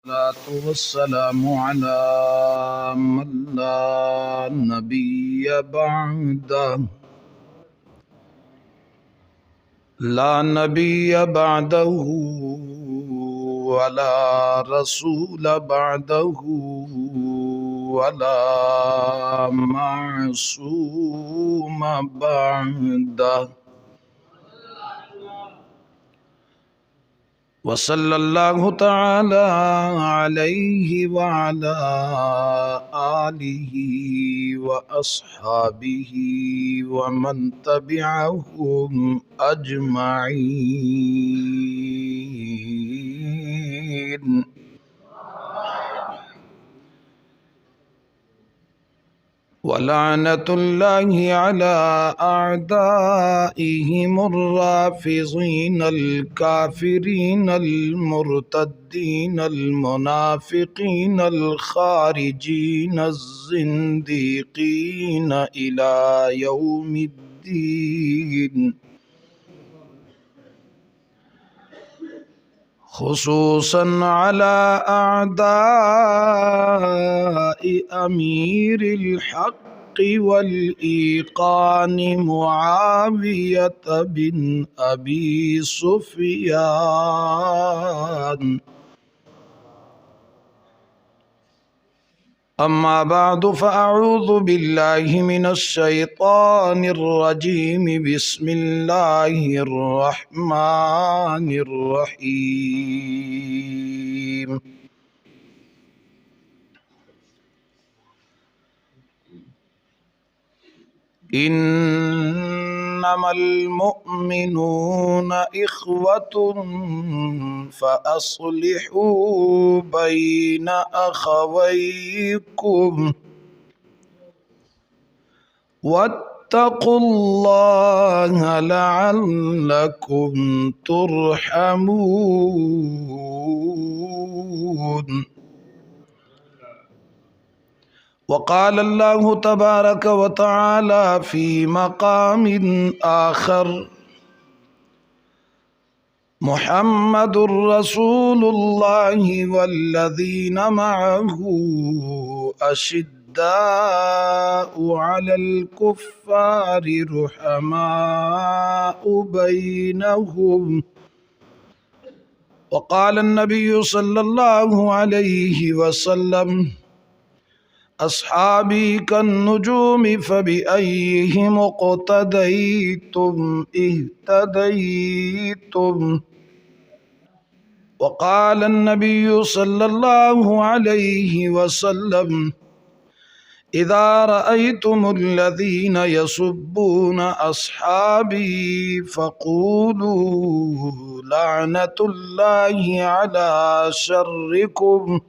الصلاة والسلام على من لا نبي بعده ولا رسول بعده ولا معصوم بعده وصلى الله تعالى عليه وعلى آله وأصحابه ومن تبعهم أجمعين. ولعنة الله على أعدائهم الرافضين الكافرين المرتدين المنافقين الخارجين الزنديقين إلى يوم الدين، خصوصا على أعداء أمير الحق والإيقان معاوية بن أبي سفيان. أما بعد، فأعوذ بالله من الشيطان الرجيم. بسم الله الرحمن الرحيم. إنما المؤمنون إخوة فأصلحوا بين أخويكم واتقوا الله لعلكم ترحمون. وقال الله تبارك وتعالى في مقام آخر: محمد رسول الله والذين معه أشداء على الكفار رحماء بينهم. وقال النبي صلى الله عليه وسلم: أصحابي كالنجوم فبأيهم اقتديتم اهتديتم. وقال النبي صلى الله عليه وسلم: إذا رأيتم الذين يسبون أصحابي فقولوا لعنة الله على شركم،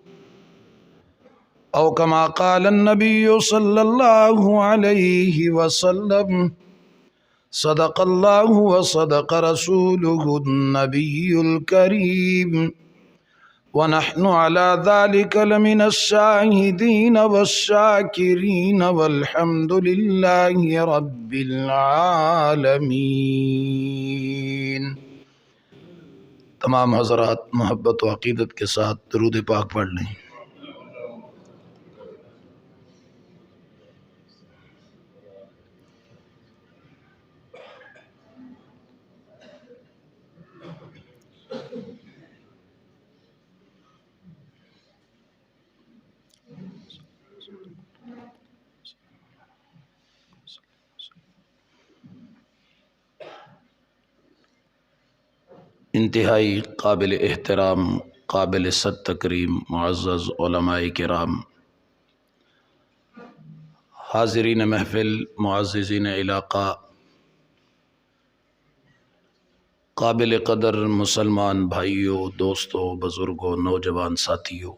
أو كما قال النبي صلى الله عليه وسلم: صدق الله وصدق رسوله النبي الكريم، ونحن على ذلك لمن الشاهدين والشاكرين، والحمد لله رب العالمين. تمام حضرات محبت و عقیدت کے ساتھ درود پاک پڑھ لیں۔ انتہائی قابل احترام، قابل صد تکریم معزز علماء کرام، حاضرین محفل، معززین علاقہ، قابل قدر مسلمان بھائیوں، دوستوں، بزرگوں، نوجوان ساتھیوں،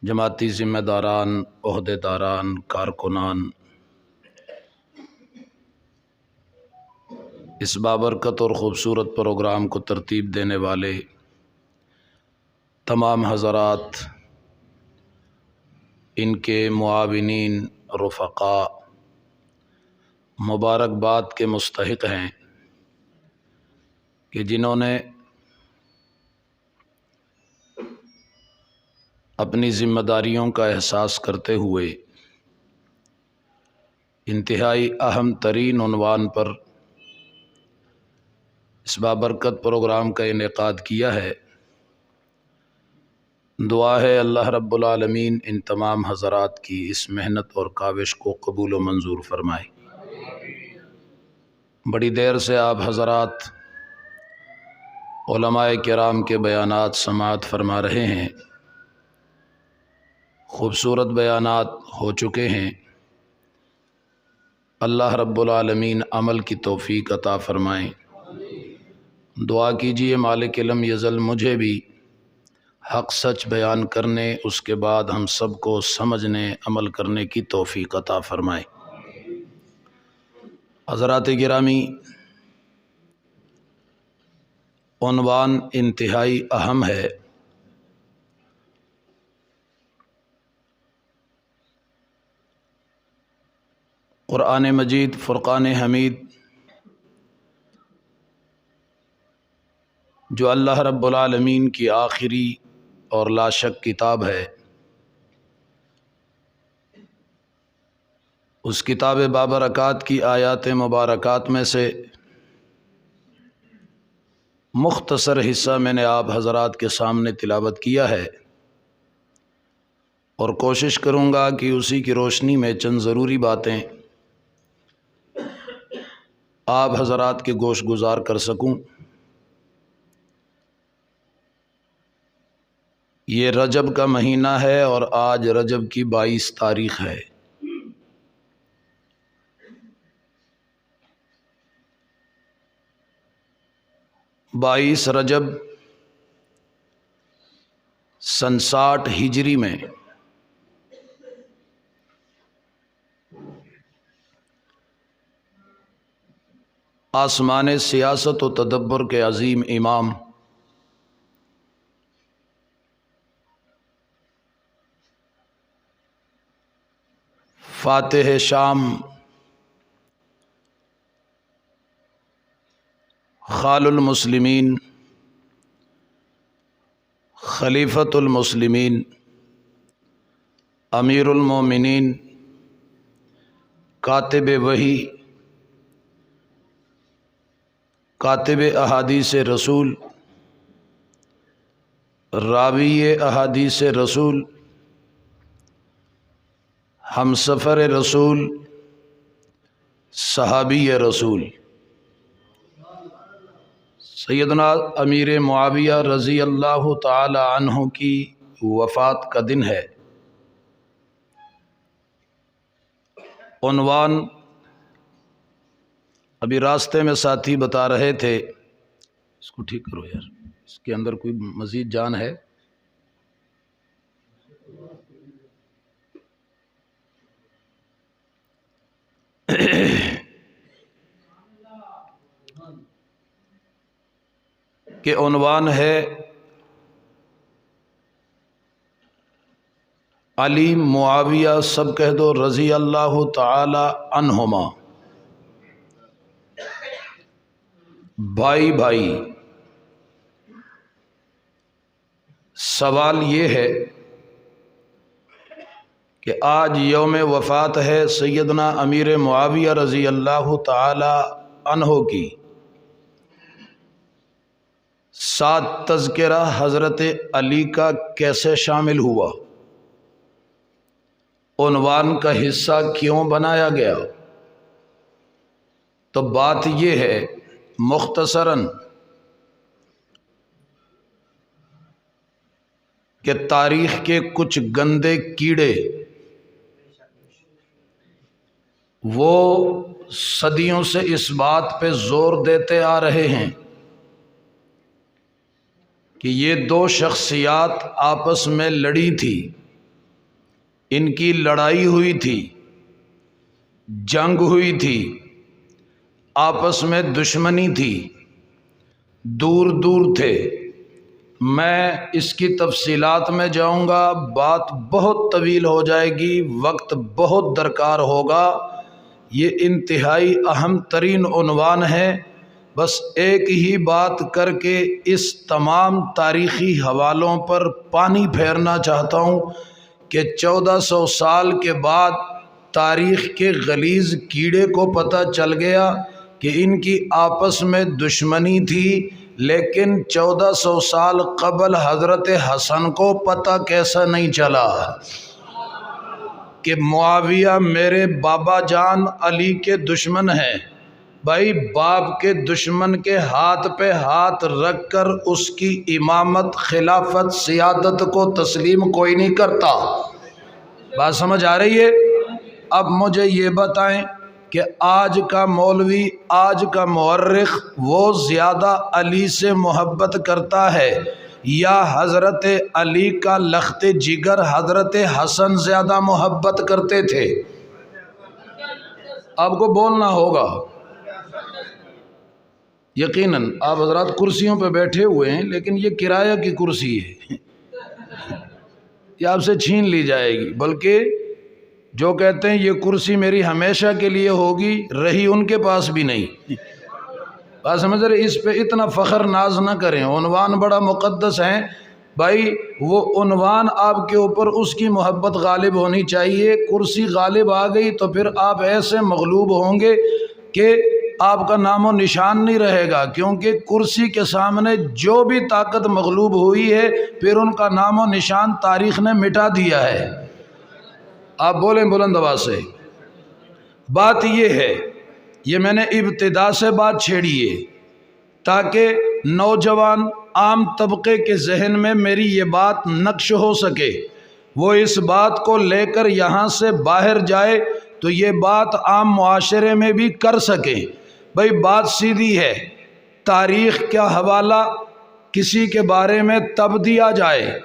جماعتی ذمہ داران، عہدیداران، کارکنان، اس بابرکت اور خوبصورت پروگرام کو ترتیب دینے والے تمام حضرات، ان کے معاونین، رفقاء مبارکباد کے مستحق ہیں۔ کہ جنہوں نے اپنی ذمہ داریوں کا احساس کرتے ہوئے انتہائی اہم ترین عنوان پر اس بابرکت پروگرام کا انعقاد کیا ہے۔ دعا ہے اللہ رب العالمین ان تمام حضرات کی اس محنت اور کاوش کو قبول و منظور فرمائے۔ بڑی دیر سے آپ حضرات علماء کرام کے بیانات سماعت فرما رہے ہیں، خوبصورت بیانات ہو چکے ہیں۔ اللہ رب العالمین عمل کی توفیق عطا فرمائیں۔ دعا کیجئے مالک لم یزل مجھے بھی حق سچ بیان کرنے، اس کے بعد ہم سب کو سمجھنے عمل کرنے کی توفیق عطا فرمائے۔ حضرات گرامی، عنوان انتہائی اہم ہے۔ قرآن مجید فرقان حمید جو اللہ رب العالمین کی آخری اور لا شک کتاب ہے، اس کتاب بابرکات کی آیات مبارکات میں سے مختصر حصہ میں نے آپ حضرات کے سامنے تلاوت کیا ہے، اور کوشش کروں گا کہ اسی کی روشنی میں چند ضروری باتیں آپ حضرات کے گوش گزار کر سکوں۔ یہ رجب کا مہینہ ہے اور آج رجب کی 22 تاریخ ہے۔ بائیس رجب سن 60 ہجری میں آسمان سیاست و تدبر کے عظیم امام فاتح شام خال المسلمین خلیفۃ المسلمین امیر المومنین کاتب وحی کاتب احادیث رسول راوی احادیث رسول ہمسفر رسول صحابی رسول سیدنا امیر معاویہ رضی اللہ تعالی عنہ کی وفات کا دن ہے۔ عنوان ابھی راستے میں ساتھی بتا رہے تھے، اس کو ٹھیک کرو یار، اس کے اندر کوئی مزید جان ہے؟ کہ عنوان ہے علی معاویہ سب کہہ دو رضی اللہ تعالی عنہما، بھائی بھائی۔ سوال یہ ہے کہ آج یوم وفات ہے سیدنا امیر معاویہ رضی اللہ تعالی عنہ کی، ساتھ تذکرہ حضرت علی کا کیسے شامل ہوا؟ عنوان کا حصہ کیوں بنایا گیا؟ تو بات یہ ہے مختصراً کہ تاریخ کے کچھ گندے کیڑے وہ صدیوں سے اس بات پہ زور دیتے آ رہے ہیں کہ یہ دو شخصیات آپس میں لڑی تھی، ان کی لڑائی ہوئی تھی، جنگ ہوئی تھی، آپس میں دشمنی تھی، دور دور تھے۔ میں اس کی تفصیلات میں جاؤں گا، بات بہت طویل ہو جائے گی، وقت بہت درکار ہوگا۔ یہ انتہائی اہم ترین عنوان ہے بس ایک ہی بات کر کے اس تمام تاریخی حوالوں پر پانی پھیرنا چاہتا ہوں کہ 1400 سال کے بعد تاریخ کے غلیظ کیڑے کو پتہ چل گیا کہ ان کی آپس میں دشمنی تھی، لیکن 1400 سال قبل حضرت حسن کو پتہ کیسا نہیں چلا کہ معاویہ میرے بابا جان علی کے دشمن ہیں؟ بھائی باپ کے دشمن کے ہاتھ پہ ہاتھ رکھ کر اس کی امامت، خلافت، سیادت کو تسلیم کوئی نہیں کرتا۔ بات سمجھ آ رہی ہے؟ اب مجھے یہ بتائیں کہ آج کا مولوی، آج کا مورخ وہ زیادہ علی سے محبت کرتا ہے یا حضرت علی کا لخت جگر حضرت حسن زیادہ محبت کرتے تھے؟ آپ کو بولنا ہوگا۔ یقیناً آپ حضرات کرسیوں پہ بیٹھے ہوئے ہیں، لیکن یہ کرایہ کی کرسی ہے، یہ آپ سے چھین لی جائے گی۔ بلکہ جو کہتے ہیں یہ کرسی میری ہمیشہ کے لیے ہوگی، رہی ان کے پاس بھی نہیں۔ بات سمجھ رہے؟ اس پہ اتنا فخر ناز نہ کریں، عنوان بڑا مقدس ہے بھائی، وہ عنوان آپ کے اوپر اس کی محبت غالب ہونی چاہیے۔ کرسی غالب آ گئی تو پھر آپ ایسے مغلوب ہوں گے کہ آپ کا نام و نشان نہیں رہے گا، کیونکہ کرسی کے سامنے جو بھی طاقت مغلوب ہوئی ہے پھر ان کا نام و نشان تاریخ نے مٹا دیا ہے۔ آپ بولیں بلند آواز سے۔ بات یہ ہے، یہ میں نے ابتدا سے بات چھیڑی ہے تاکہ نوجوان عام طبقے کے ذہن میں میری یہ بات نقش ہو سکے، وہ اس بات کو لے کر یہاں سے باہر جائے تو یہ بات عام معاشرے میں بھی کر سکے۔ بھائی بات سیدھی ہے، تاریخ کا حوالہ کسی کے بارے میں تب دیا جائے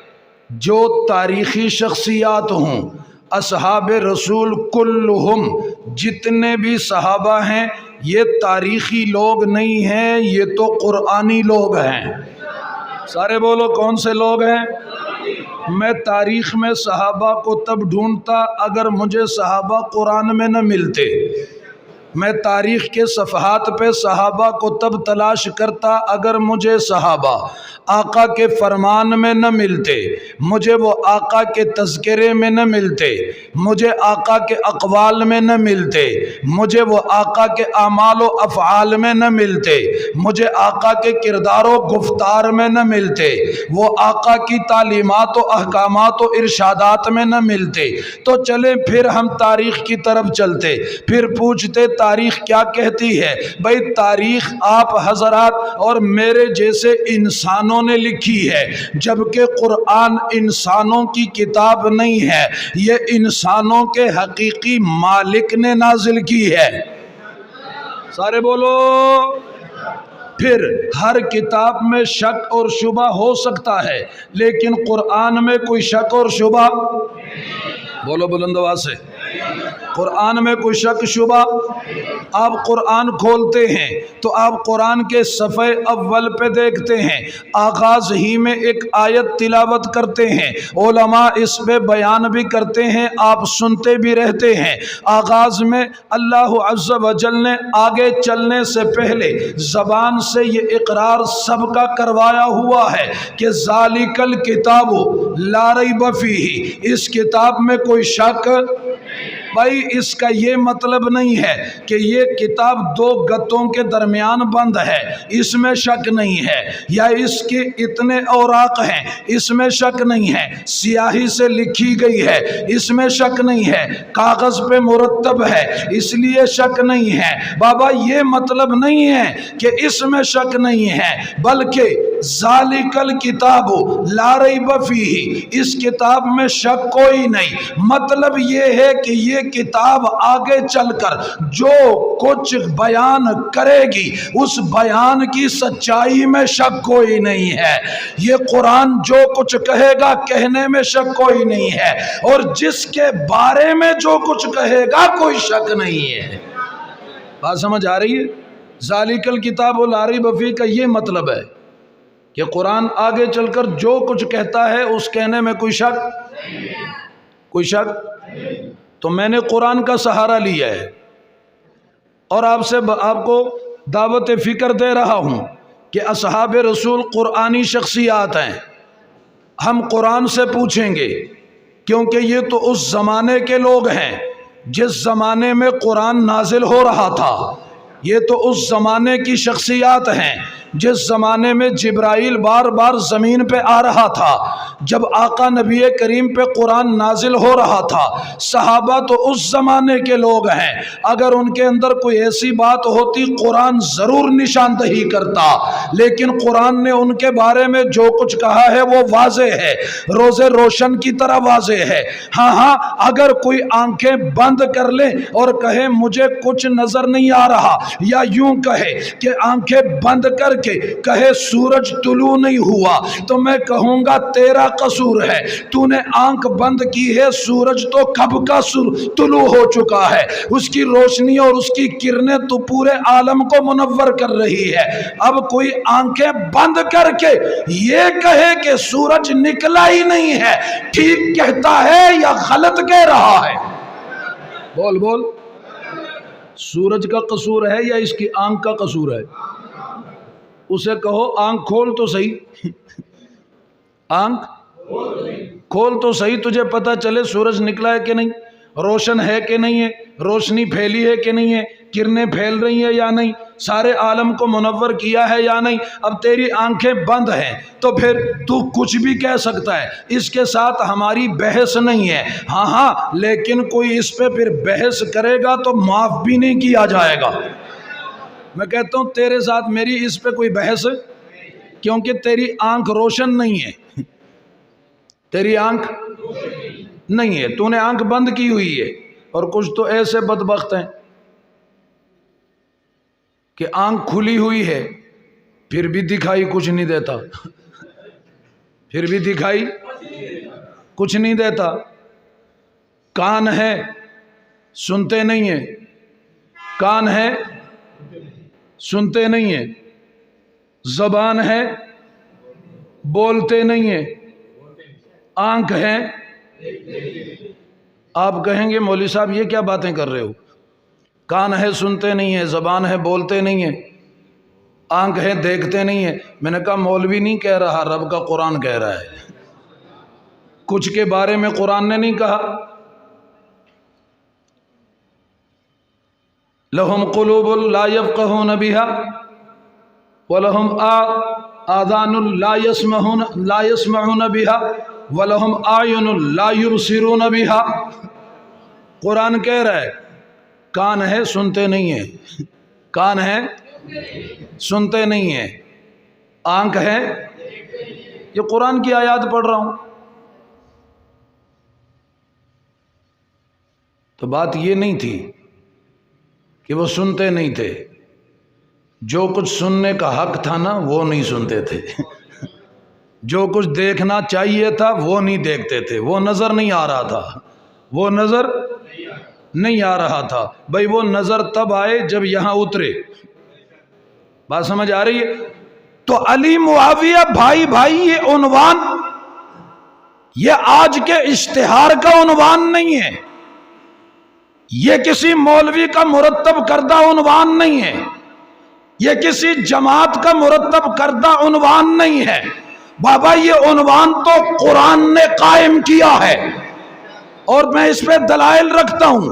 جو تاریخی شخصیات ہوں۔ اصحاب رسول کلہم، جتنے بھی صحابہ ہیں یہ تاریخی لوگ نہیں ہیں، یہ تو قرآنی لوگ ہیں۔ سارے بولو کون سے لوگ ہیں؟ میں تاریخ میں صحابہ کو تب ڈھونڈتا اگر مجھے صحابہ قرآن میں نہ ملتے، میں تاریخ کے صفحات پہ صحابہ کو تب تلاش کرتا اگر مجھے صحابہ آقا کے فرمان میں نہ ملتے، مجھے وہ آقا کے تذکرے میں نہ ملتے، مجھے آقا کے اقوال میں نہ ملتے، مجھے وہ آقا کے اعمال و افعال میں نہ ملتے، مجھے آقا کے کردار و گفتار میں نہ ملتے، وہ آقا کی تعلیمات و احکامات و ارشادات میں نہ ملتے۔ تو چلیں پھر ہم تاریخ کی طرف چلتے، پھر پوچھتے تاریخ کیا کہتی ہے؟ بھئی تاریخ آپ حضرات اور میرے جیسے انسانوں نے لکھی ہے، جبکہ قرآن انسانوں کی کتاب نہیں ہے، یہ انسانوں کے حقیقی مالک نے نازل کی ہے۔ سارے بولو۔ پھر ہر کتاب میں شک اور شبہ ہو سکتا ہے، لیکن قرآن میں کوئی شک اور شبہ، بولو بلند آواز سے، قرآن میں کوئی شک شبہ۔ آپ قرآن کھولتے ہیں تو آپ قرآن کے صفحے اول پہ دیکھتے ہیں، آغاز ہی میں ایک آیت تلاوت کرتے ہیں، علماء اس پہ بیان بھی کرتے ہیں، آپ سنتے بھی رہتے ہیں۔ آغاز میں اللہ عز و جل نے آگے چلنے سے پہلے زبان سے یہ اقرار سب کا کروایا ہوا ہے کہ ذالک الکتاب لا ریب فیہ، اس کتاب میں کوئی شک۔ بھائی اس کا یہ مطلب نہیں ہے کہ یہ کتاب دو گتوں کے درمیان بند ہے، اس میں شک نہیں ہے، یا اس کے اتنے اوراق ہیں اس میں شک نہیں ہے، سیاہی سے لکھی گئی ہے اس میں شک نہیں ہے، کاغذ پہ مرتب ہے اس لیے شک نہیں ہے۔ بابا یہ مطلب نہیں ہے کہ اس میں شک نہیں ہے، بلکہ ذالک الکتاب لا ریب فیہ، اس کتاب میں شک کوئی نہیں۔ مطلب یہ ہے کہ یہ کتاب آگے چل کر جو کچھ بیان کرے گی اس بیان کی سچائی میں شک کوئی نہیں ہے۔ یہ قرآن جو کچھ کہے گا کہنے میں شک کوئی نہیں ہے، اور جس کے بارے میں جو کچھ کہے گا کوئی شک نہیں ہے۔ بات سمجھ آ رہی ہے؟ ذالک الکتاب لا ریب فیہ کا یہ مطلب ہے کہ قرآن آگے چل کر جو کچھ کہتا ہے اس کہنے میں کوئی شک، کوئی شک۔ تو میں نے قرآن کا سہارا لیا ہے اور آپ کو دعوت فکر دے رہا ہوں کہ اصحاب رسول قرآنی شخصیات ہیں. ہم قرآن سے پوچھیں گے کیونکہ یہ تو اس زمانے کے لوگ ہیں جس زمانے میں قرآن نازل ہو رہا تھا. یہ تو اس زمانے کی شخصیات ہیں جس زمانے میں جبرائیل بار بار زمین پہ آ رہا تھا، جب آقا نبی کریم پہ قرآن نازل ہو رہا تھا. صحابہ تو اس زمانے کے لوگ ہیں، اگر ان کے اندر کوئی ایسی بات ہوتی قرآن ضرور نشاندہی کرتا، لیکن قرآن نے ان کے بارے میں جو کچھ کہا ہے وہ واضح ہے، روز روشن کی طرح واضح ہے. ہاں اگر کوئی آنکھیں بند کر لے اور کہے مجھے کچھ نظر نہیں آ رہا، یا یوں کہے کہ آنکھیں بند کر کے کہے سورج طلوع نہیں ہوا، تو میں کہوں گا تیرا قصور ہے. تو نے آنکھ بند کی ہے، سورج تو کب کا طلوع ہو چکا ہے، اس کی روشنی اور اس کی کرنیں تو پورے عالم کو منور کر رہی ہے. اب کوئی آنکھیں بند کر کے یہ کہے کہ سورج نکلا ہی نہیں ہے، ٹھیک کہتا ہے یا غلط کہہ رہا ہے؟ بول بول. سورج کا قصور ہے یا اس کی آنکھ کا قصور ہے؟ اسے کہو آنکھ کھول تو صحیح، آنکھ کھول تو صحیح، تجھے پتہ چلے سورج نکلا ہے کہ نہیں، روشن ہے کہ نہیں ہے، روشنی پھیلی ہے کہ نہیں ہے، کرنیں پھیل رہی ہیں یا نہیں، سارے عالم کو منور کیا ہے یا نہیں. اب تیری آنکھیں بند ہیں تو پھر تو کچھ بھی کہہ سکتا ہے، اس کے ساتھ ہماری بحث نہیں ہے. ہاں لیکن کوئی اس پہ پھر بحث کرے گا تو معاف بھی نہیں کیا جائے گا. میں کہتا ہوں تیرے ساتھ میری اس پہ کوئی بحث، کیونکہ تیری آنکھ روشن نہیں ہے، تیری آنکھ نہیں ہے، تو نے آنکھ بند کی ہوئی ہے. اور کچھ تو ایسے بدبخت ہیں کہ آنکھ کھلی ہوئی ہے پھر بھی دکھائی کچھ نہیں دیتا، پھر بھی دکھائی کچھ نہیں دیتا. کان ہے سنتے نہیں ہیں، کان ہے سنتے نہیں ہیں، زبان ہے بولتے نہیں ہیں، آنکھ ہے. آپ کہیں گے مولوی صاحب یہ کیا باتیں کر رہے ہو؟ کان ہے سنتے نہیں ہیں، زبان ہے بولتے نہیں ہیں، آنکھ ہے دیکھتے نہیں ہیں. میں نے کہا مولوی نہیں کہہ رہا، رب کا قرآن کہہ رہا ہے. کچھ کے بارے میں قرآن نے نہیں کہا. لہم قلوب لا یفقہون بہا ولہم آذان لا یسمعون بہا ولہم اعین لا یبصرون بہا. قرآن کہہ رہا ہے کان ہے سنتے نہیں ہیں، کان ہے سنتے نہیں ہیں، آنکھ ہے. یہ قرآن کی آیات پڑھ رہا ہوں. تو بات یہ نہیں تھی کہ وہ سنتے نہیں تھے، جو کچھ سننے کا حق تھا نا وہ نہیں سنتے تھے، جو کچھ دیکھنا چاہیے تھا وہ نہیں دیکھتے تھے. وہ نظر نہیں آ رہا تھا، وہ نظر نہیں آ رہا تھا. بھائی وہ نظر تب آئے جب یہاں اترے. بات سمجھ آ رہی ہے؟ تو علی معاویہ بھائی بھائی یہ عنوان، یہ آج کے اشتہار کا عنوان نہیں ہے، یہ کسی مولوی کا مرتب کردہ عنوان نہیں ہے، یہ کسی جماعت کا مرتب کردہ عنوان نہیں ہے. بابا یہ عنوان تو قرآن نے قائم کیا ہے، اور میں اس پہ دلائل رکھتا ہوں.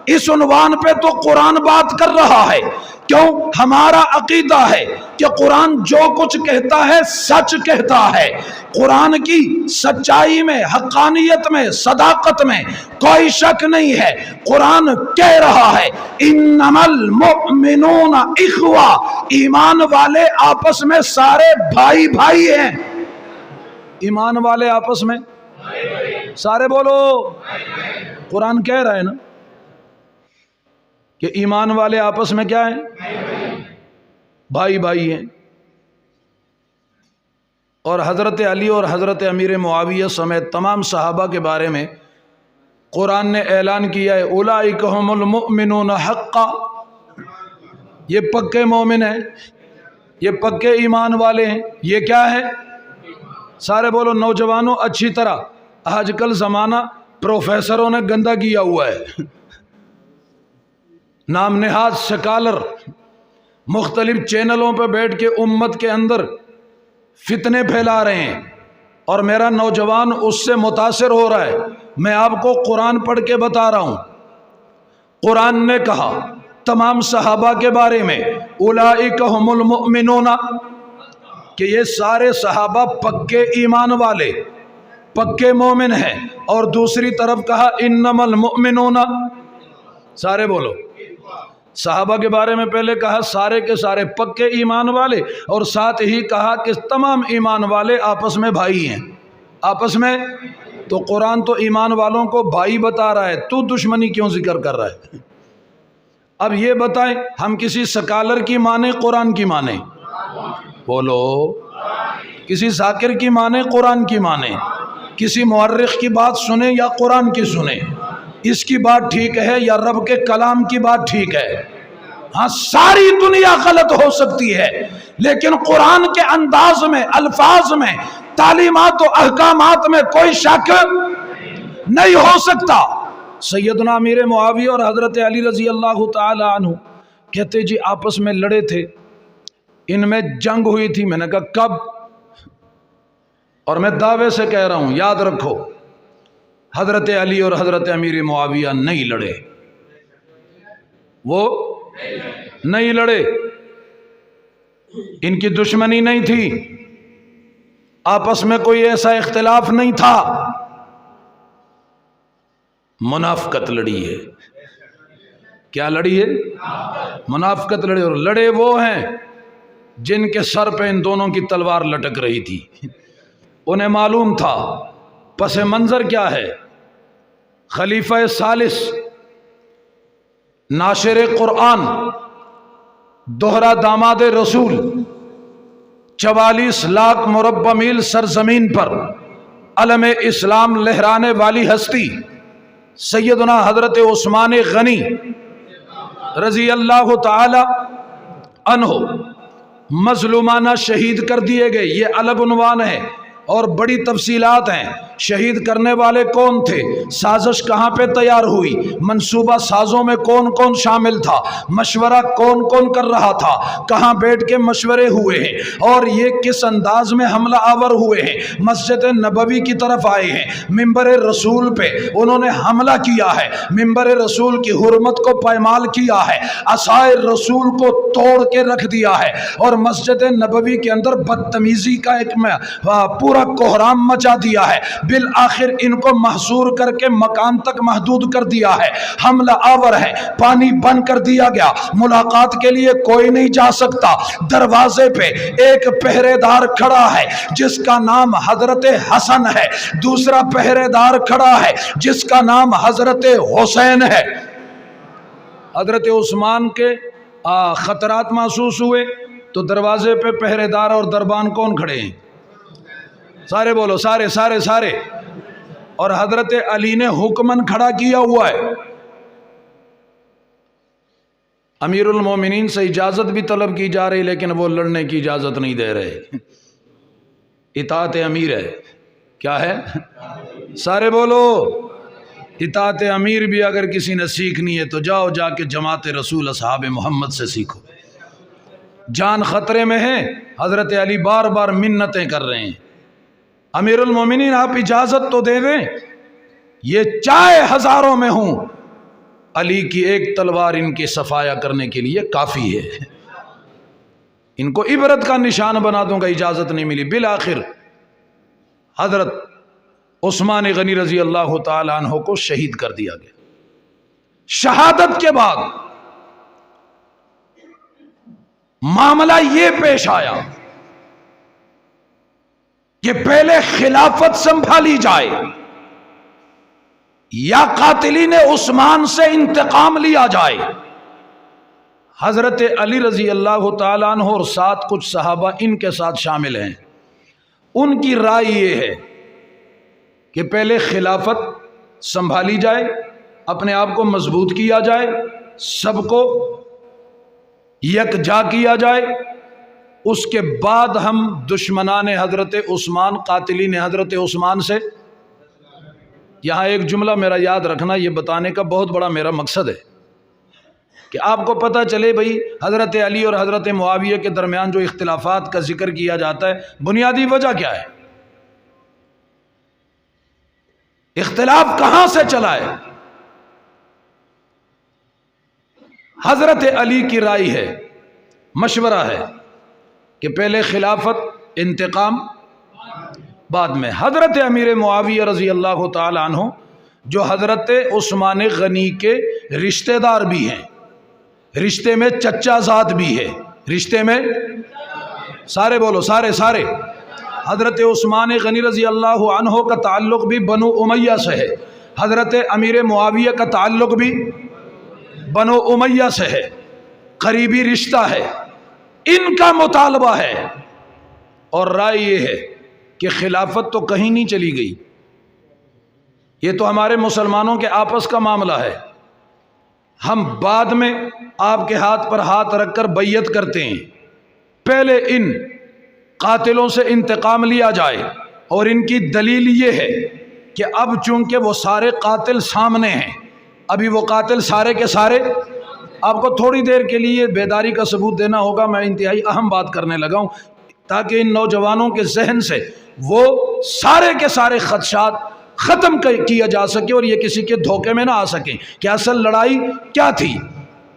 اس عنوان پہ تو قرآن بات کر رہا ہے. کیوں؟ ہمارا عقیدہ ہے کہ قرآن جو کچھ کہتا ہے سچ کہتا ہے. قرآن کی سچائی میں، حقانیت میں، صداقت میں کوئی شک نہیں ہے. قرآن کہہ رہا ہے انما المؤمنون اخوہ، ایمان والے آپس میں سارے بھائی بھائی ہیں. ایمان والے آپس میں سارے بولو. قرآن کہہ رہا ہے نا کہ ایمان والے آپس میں کیا ہیں؟ بھائی بھائی ہیں. اور حضرت علی اور حضرت امیر معاویہ سمیت تمام صحابہ کے بارے میں قرآن نے اعلان کیا ہے اولئک ھم المؤمنون حقا، یہ پکے مومن ہیں، یہ پکے ایمان والے ہیں. یہ کیا ہے؟ سارے بولو. نوجوانوں اچھی طرح، آج کل زمانہ پروفیسروں نے گندا کیا ہوا ہے، نام نہاد سکالر مختلف چینلوں پہ بیٹھ کے امت کے اندر فتنے پھیلا رہے ہیں، اور میرا نوجوان اس سے متاثر ہو رہا ہے۔ میں آپ کو قرآن پڑھ کے بتا رہا ہوں، قرآن نے کہا تمام صحابہ کے بارے میں اولئک هم المؤمنون، کہ یہ سارے صحابہ پکے ایمان والے، پکے مومن ہیں، اور دوسری طرف کہا انما المؤمنون، سارے بولو، صحابہ کے بارے میں پہلے کہا سارے کے سارے پکے ایمان والے، اور ساتھ ہی کہا کہ تمام ایمان والے آپس میں بھائی ہیں، آپس میں۔ تو قرآن تو ایمان والوں کو بھائی بتا رہا ہے، تو دشمنی کیوں ذکر کر رہا ہے؟ اب یہ بتائیں، ہم کسی سکالر کی مانیں قرآن کی مانیں؟ بولو، کسی ذاکر کی مانیں قرآن کی مانیں؟ کسی مورخ کی بات سنیں یا قرآن کی سنیں؟ اس کی بات ٹھیک ہے یا رب کے کلام کی بات ٹھیک ہے؟ ہاں، ساری دنیا غلط ہو سکتی ہے، لیکن قرآن کے انداز میں، الفاظ میں، تعلیمات و احکامات میں کوئی شک نہیں ہو سکتا۔ سیدنا امیر معاویہ اور حضرت علی رضی اللہ تعالی عنہ کہتے جی آپس میں لڑے تھے، ان میں جنگ ہوئی تھی۔ میں نے کہا کب؟ اور میں دعوے سے کہہ رہا ہوں، یاد رکھو، حضرت علی اور حضرت امیر معاویہ نہیں لڑے، وہ نہیں لڑے، ان کی دشمنی نہیں تھی، آپس میں کوئی ایسا اختلاف نہیں تھا، منافقت لڑی ہے۔ کیا لڑی ہے؟ منافقت لڑی، اور لڑے وہ ہیں جن کے سر پہ ان دونوں کی تلوار لٹک رہی تھی، انہیں معلوم تھا پس منظر کیا ہے۔ خلیفہ ثالث، ناشر قرآن، دوہرا داماد رسول، 44 لاکھ مربع میل سرزمین پر علم اسلام لہرانے والی ہستی سیدنا حضرت عثمان غنی رضی اللہ تعالی عنہ مظلومانہ شہید کر دیے گئے۔ یہ الگ عنوان ہے اور بڑی تفصیلات ہیں۔ شہید کرنے والے کون تھے؟ سازش کہاں پہ تیار ہوئی؟ منصوبہ سازوں میں کون کون شامل تھا؟ مشورہ کون کون کر رہا تھا؟ کہاں بیٹھ کے مشورے ہوئے ہیں؟ اور یہ کس انداز میں حملہ آور ہوئے ہیں؟ مسجد نبوی کی طرف آئے ہیں، منبر رسول پہ انہوں نے حملہ کیا ہے، منبر رسول کی حرمت کو پائمال کیا ہے، عصائے رسول کو توڑ کے رکھ دیا ہے، اور مسجد نبوی کے اندر بدتمیزی کا ایک پورا کوہرام مچا دیا ہے۔ بالآخر ان کو محصور کر کے مکان تک محدود کر دیا ہے، حملہ آور ہے، پانی بند کر دیا گیا، ملاقات کے لیے کوئی نہیں جا سکتا۔ دروازے پہ ایک پہرے دار کھڑا ہے جس کا نام حضرت حسن ہے، دوسرا پہرے دار کھڑا ہے جس کا نام حضرت حسین ہے۔ حضرت عثمان کے خطرات محسوس ہوئے تو دروازے پہ پہرے دار اور دربان کون کھڑے ہیں؟ سارے بولو، سارے سارے سارے۔ اور حضرت علی نے حکمن کھڑا کیا ہوا ہے۔ امیر المومنین سے اجازت بھی طلب کی جا رہی، لیکن وہ لڑنے کی اجازت نہیں دے رہے۔ اطاعت امیر ہے، کیا ہے؟ سارے بولو، اطاعت امیر بھی اگر کسی نے سیکھنی ہے تو جاؤ جا کے جماعت رسول اصحاب محمد سے سیکھو۔ جان خطرے میں ہے، حضرت علی بار بار منتیں کر رہے ہیں، امیر المومنین آپ اجازت تو دے دیں، یہ چاہے ہزاروں میں ہوں، علی کی ایک تلوار ان کی صفایا کرنے کے لیے کافی ہے، ان کو عبرت کا نشان بنا دوں گا، اجازت نہیں ملی۔ بالآخر حضرت عثمان غنی رضی اللہ تعالی عنہ کو شہید کر دیا گیا۔ شہادت کے بعد معاملہ یہ پیش آیا کہ پہلے خلافت سنبھالی جائے یا قاتلین عثمان سے انتقام لیا جائے۔ حضرت علی رضی اللہ تعالیٰ عنہ اور ساتھ کچھ صحابہ ان کے ساتھ شامل ہیں، ان کی رائے یہ ہے کہ پہلے خلافت سنبھالی جائے، اپنے آپ کو مضبوط کیا جائے، سب کو یکجا کیا جائے، اس کے بعد ہم دشمنان حضرت عثمان، قاتلین حضرت عثمان سے۔ یہاں ایک جملہ میرا یاد رکھنا، یہ بتانے کا بہت بڑا میرا مقصد ہے کہ آپ کو پتہ چلے بھئی حضرت علی اور حضرت معاویہ کے درمیان جو اختلافات کا ذکر کیا جاتا ہے بنیادی وجہ کیا ہے، اختلاف کہاں سے چلا ہے؟ حضرت علی کی رائے ہے، مشورہ ہے کہ پہلے خلافت، انتقام بعد میں۔ حضرت امیر معاویہ رضی اللہ تعالی عنہ جو حضرت عثمان غنی کے رشتہ دار بھی ہیں، رشتے میں چچا زاد بھی ہے، رشتے میں سارے بولو سارے حضرت عثمان غنی رضی اللہ عنہ کا تعلق بھی بنو امیہ سے ہے، حضرت امیر معاویہ کا تعلق بھی بنو امیہ سے ہے، قریبی رشتہ ہے، ان کا مطالبہ ہے اور رائے یہ ہے کہ خلافت تو کہیں نہیں چلی گئی، یہ تو ہمارے مسلمانوں کے آپس کا معاملہ ہے، ہم بعد میں آپ کے ہاتھ پر ہاتھ رکھ کر بیعت کرتے ہیں، پہلے ان قاتلوں سے انتقام لیا جائے، اور ان کی دلیل یہ ہے کہ اب چونکہ وہ سارے قاتل سامنے ہیں، ابھی وہ قاتل سارے کے سارے، آپ کو تھوڑی دیر کے لیے بیداری کا ثبوت دینا ہوگا، میں انتہائی اہم بات کرنے لگا ہوں تاکہ ان نوجوانوں کے ذہن سے وہ سارے کے سارے خدشات ختم کیا جا سکے اور یہ کسی کے دھوکے میں نہ آ سکیں کہ اصل لڑائی کیا تھی۔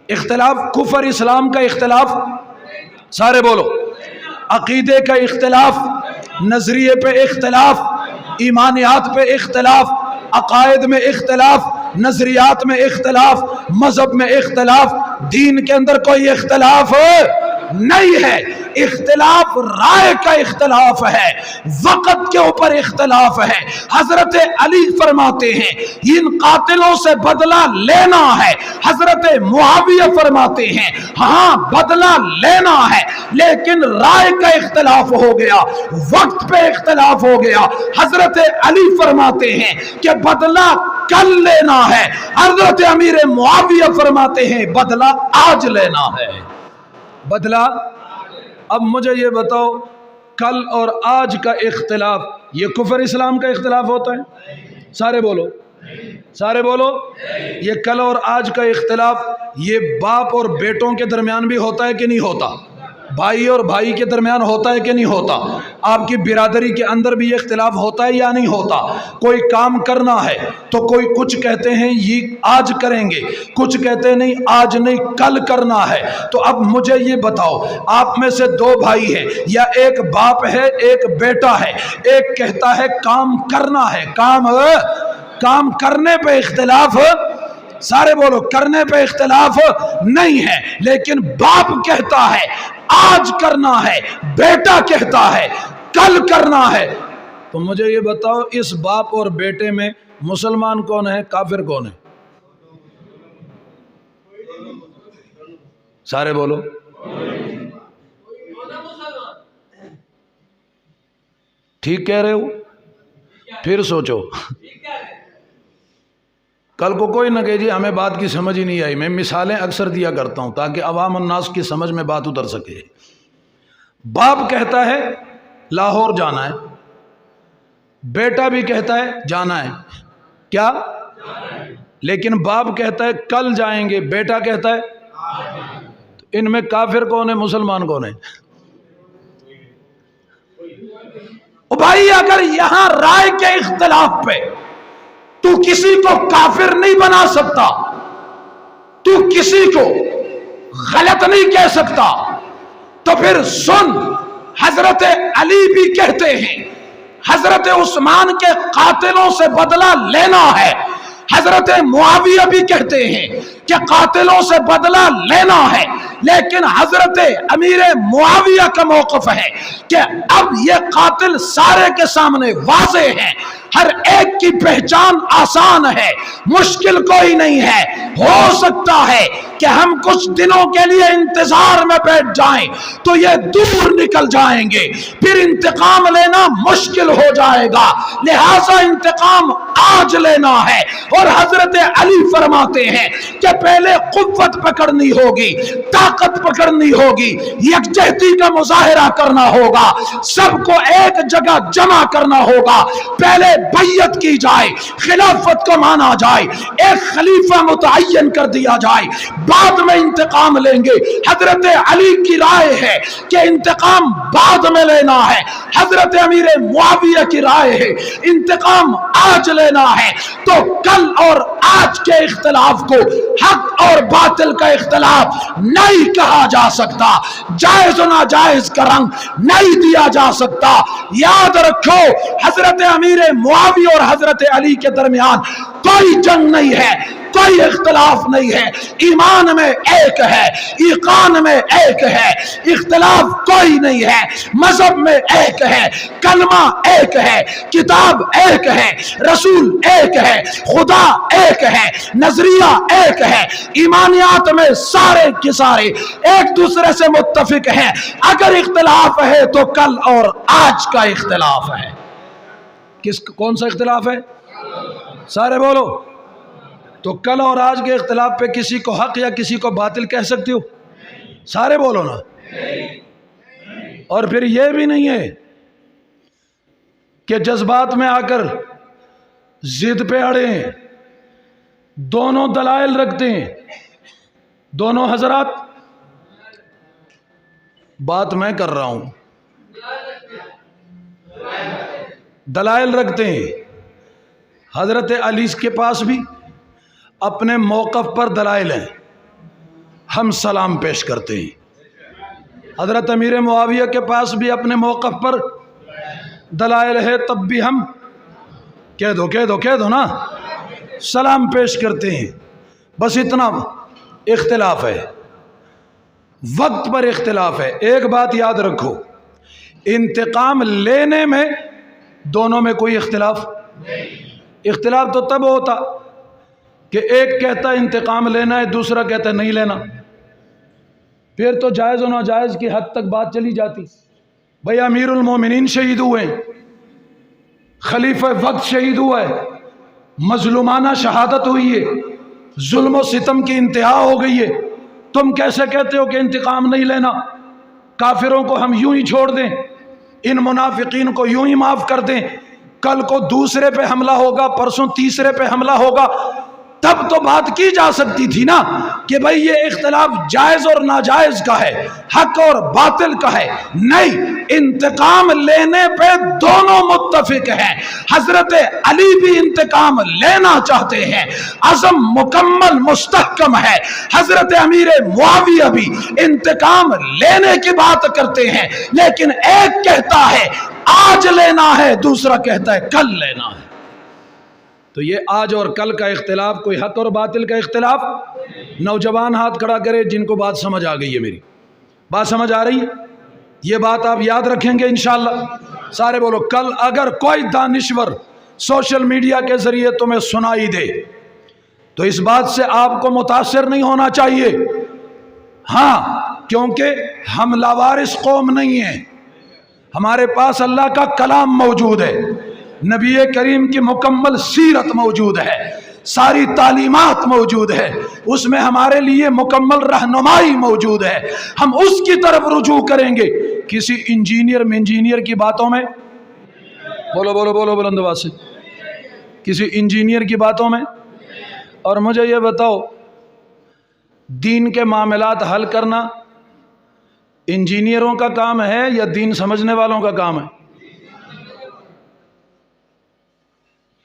اختلاف کفر اسلام کا اختلاف، سارے بولو، عقیدے کا اختلاف، نظریے پہ اختلاف، ایمانیات پہ اختلاف، عقائد میں اختلاف، نظریات میں اختلاف، مذہب میں اختلاف، دین کے اندر کوئی اختلاف نہیں ہے، اختلاف رائے کا اختلاف ہے، وقت کے اوپر اختلاف ہے۔ حضرت علی فرماتے ہیں ان قاتلوں سے بدلہ لینا ہے، حضرت معاویہ فرماتے ہیں ہاں بدلہ لینا ہے، لیکن رائے کا اختلاف ہو گیا، وقت پہ اختلاف ہو گیا۔ حضرت علی فرماتے ہیں کہ بدلہ کل لینا ہے، حضرت امیر معاویہ فرماتے ہیں بدلہ آج لینا ہے، بدلہ۔ اب مجھے یہ بتاؤ کل اور آج کا اختلاف یہ کفر اسلام کا اختلاف ہوتا ہے؟ سارے بولو، یہ کل اور آج کا اختلاف یہ باپ اور بیٹوں کے درمیان بھی ہوتا ہے کہ نہیں ہوتا؟ بھائی اور بھائی کے درمیان ہوتا ہے کہ نہیں ہوتا؟ آپ کی برادری کے اندر بھی یہ اختلاف ہوتا ہے یا نہیں ہوتا؟ کوئی کام کرنا ہے تو کوئی کچھ کہتے ہیں یہ آج کریں گے، کچھ کہتے ہیں نہیں آج نہیں کل کرنا ہے۔ تو اب مجھے یہ بتاؤ آپ میں سے دو بھائی ہیں یا ایک باپ ہے ایک بیٹا ہے، ایک کہتا ہے کام کرنا ہے، کام کرنے پہ اختلاف، سارے بولو کرنے پہ اختلاف نہیں ہے، لیکن باپ کہتا ہے آج کرنا ہے، بیٹا کہتا ہے کل کرنا ہے۔ تو مجھے یہ بتاؤ اس باپ اور بیٹے میں مسلمان کون ہے کافر کون ہے؟ سارے بولو، ٹھیک کہہ رہے ہو؟ پھر سوچو، کل کو کوئی نہ کہے جی ہمیں بات کی سمجھ ہی نہیں آئی۔ میں مثالیں اکثر دیا کرتا ہوں تاکہ عوام الناس کی سمجھ میں بات اتر سکے۔ باپ کہتا ہے لاہور جانا ہے، بیٹا بھی کہتا ہے جانا ہے، کیا؟ لیکن باپ کہتا ہے کل جائیں گے، بیٹا کہتا ہے، تو ان میں کافر کون ہے مسلمان کون ہے؟ او بھائی اگر یہاں رائے کے اختلاف پہ تو کسی کو کافر نہیں بنا سکتا، تو کسی کو غلط نہیں کہہ سکتا، تو پھر سن، حضرت علی بھی کہتے ہیں حضرت عثمان کے قاتلوں سے بدلہ لینا ہے، حضرت معاویہ بھی کہتے ہیں کہ قاتلوں سے بدلہ لینا ہے، لیکن حضرت امیر معاویہ کا موقف ہے کہ اب یہ قاتل سارے کے سامنے واضح ہیں، ہر ایک کی پہچان آسان ہے، مشکل کوئی نہیں ہے، ہو سکتا ہے کہ ہم کچھ دنوں کے لیے انتظار میں بیٹھ جائیں تو یہ دور نکل جائیں گے، پھر انتقام لینا مشکل ہو جائے گا، لہذا انتقام آج لینا ہے۔ اور حضرت علی فرماتے ہیں کہ پہلے قوت پکڑنی ہوگی، طاقت پکڑنی ہوگی، یکجہتی کا مظاہرہ کرنا ہوگا، سب کو ایک جگہ جمع کرنا ہوگا، پہلے بیعت کی جائے، خلافت کو مانا جائے، ایک خلیفہ متعین کر دیا جائے، بعد میں انتقام لیں گے۔ حضرت علی کی رائے ہے کہ انتقام بعد میں لینا ہے، حضرت امیر معاویہ کی رائے ہے انتقام آج لینا ہے۔ تو کل اور آج کے اختلاف کو حق اور باطل کا اختلاف نہیں کہا جا سکتا، جائز و ناجائز کا رنگ نہیں دیا جا سکتا۔ یاد رکھو حضرت امیر معاویہ اور حضرت علی کے درمیان کوئی جنگ نہیں ہے، کوئی اختلاف نہیں ہے، ایمان میں ایک ہے، ایقان میں ایک ہے، اختلاف کوئی نہیں ہے، مذہب میں ایک ہے، کلمہ ایک ہے، کتاب ایک ہے، رسول ایک ہے، خدا ایک ہے، نظریہ ایک ہے، ایمانیات میں سارے کے سارے ایک دوسرے سے متفق ہیں۔ اگر اختلاف ہے تو کل اور آج کا اختلاف ہے۔ کون سا اختلاف ہے؟ سارے بولو۔ تو کل اور آج کے اختلاف پہ کسی کو حق یا کسی کو باطل کہہ سکتے ہو؟ سارے بولو نا۔ اور پھر یہ بھی نہیں ہے کہ جذبات میں آ کر ضد پہ اڑے ہیں، دونوں دلائل رکھتے ہیں، دونوں حضرات بات میں کر رہا ہوں، دلائل رکھتے ہیں۔ حضرت علی کے پاس بھی اپنے موقف پر دلائل ہیں، ہم سلام پیش کرتے ہیں۔ حضرت امیر معاویہ کے پاس بھی اپنے موقف پر دلائل ہے، تب بھی ہم کہہ دو نا، سلام پیش کرتے ہیں۔ بس اتنا اختلاف ہے، وقت پر اختلاف ہے۔ ایک بات یاد رکھو، انتقام لینے میں دونوں میں کوئی اختلاف تو تب ہوتا کہ ایک کہتا انتقام لینا ہے، دوسرا کہتا نہیں لینا، پھر تو جائز و ناجائز کی حد تک بات چلی جاتی۔ بھئی امیر المومنین شہید ہوئے، خلیفہ وقت شہید ہوا ہے، مظلومانہ شہادت ہوئی ہے، ظلم و ستم کی انتہا ہو گئی ہے، تم کیسے کہتے ہو کہ انتقام نہیں لینا؟ کافروں کو ہم یوں ہی چھوڑ دیں، ان منافقین کو یوں ہی معاف کر دیں، کل کو دوسرے پہ حملہ ہوگا، پرسوں تیسرے پہ حملہ ہوگا، تب تو بات کی جا سکتی تھی نا کہ بھئی یہ اختلاف جائز اور ناجائز کا ہے، حق اور باطل کا ہے۔ نہیں، انتقام لینے پہ دونوں متفق ہیں۔ حضرت علی بھی انتقام لینا چاہتے ہیں، عزم مکمل مستحکم ہے۔ حضرت امیر معاویہ بھی انتقام لینے کی بات کرتے ہیں، لیکن ایک کہتا ہے آج لینا ہے، دوسرا کہتا ہے کل لینا ہے۔ تو یہ آج اور کل کا اختلاف کوئی حق اور باطل کا اختلاف۔ نوجوان ہاتھ کھڑا کرے جن کو بات سمجھ آ گئی ہے، میری بات سمجھ آ رہی ہے، یہ بات آپ یاد رکھیں گے انشاءاللہ۔ سارے بولو، کل اگر کوئی دانشور سوشل میڈیا کے ذریعے تمہیں سنائی دے تو اس بات سے آپ کو متاثر نہیں ہونا چاہیے، ہاں، کیونکہ ہم لاوارث قوم نہیں ہیں، ہمارے پاس اللہ کا کلام موجود ہے، نبی کریم کی مکمل سیرت موجود ہے، ساری تعلیمات موجود ہے، اس میں ہمارے لیے مکمل رہنمائی موجود ہے، ہم اس کی طرف رجوع کریں گے۔ کسی انجینئر کی باتوں میں بولو بلند آواز سے، کسی انجینئر کی باتوں میں۔ اور مجھے یہ بتاؤ، دین کے معاملات حل کرنا انجینئروں کا کام ہے یا دین سمجھنے والوں کا کام ہے؟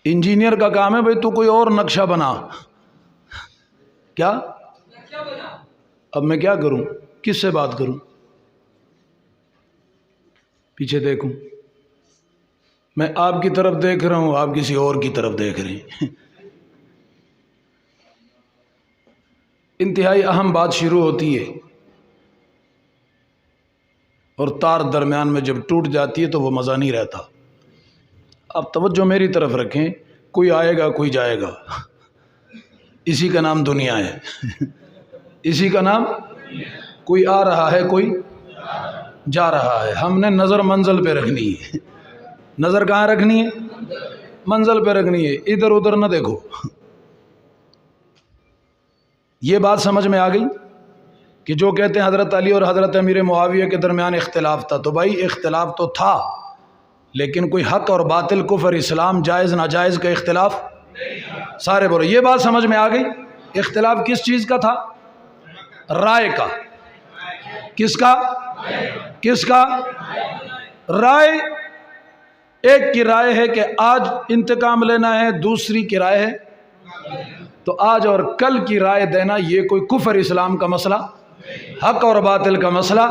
انجینئر کا کام ہے بھئی تو کوئی اور نقشہ بنا، کیا؟ اب میں کیا کروں، کس سے بات کروں؟ پیچھے دیکھوں، میں آپ کی طرف دیکھ رہا ہوں، آپ کسی اور کی طرف دیکھ رہے ہیں۔ انتہائی اہم بات شروع ہوتی ہے اور تار درمیان میں جب ٹوٹ جاتی ہے تو وہ مزہ نہیں رہتا۔ آپ توجہ میری طرف رکھیں، کوئی آئے گا کوئی جائے گا، اسی کا نام دنیا ہے، اسی کا نام، کوئی آ رہا ہے کوئی جا رہا ہے۔ ہم نے نظر منزل پہ رکھنی ہے، نظر کہاں رکھنی ہے؟ منزل پہ رکھنی ہے، ادھر ادھر نہ دیکھو۔ یہ بات سمجھ میں آ گئی کہ جو کہتے ہیں حضرت علی اور حضرت امیر معاویہ کے درمیان اختلاف تھا، تو بھائی اختلاف تو تھا، لیکن کوئی حق اور باطل، کفر اسلام، جائز ناجائز کا اختلاف سارے بولو. یہ بات سمجھ میں آ گئی؟ اختلاف کس چیز کا تھا؟ رائے کا. کس کا؟ کس کا؟ رائے. ایک کی رائے ہے کہ آج انتقام لینا ہے، دوسری کی رائے ہے تو آج اور کل کی رائے دینا یہ کوئی کفر اسلام کا مسئلہ، حق اور باطل کا مسئلہ.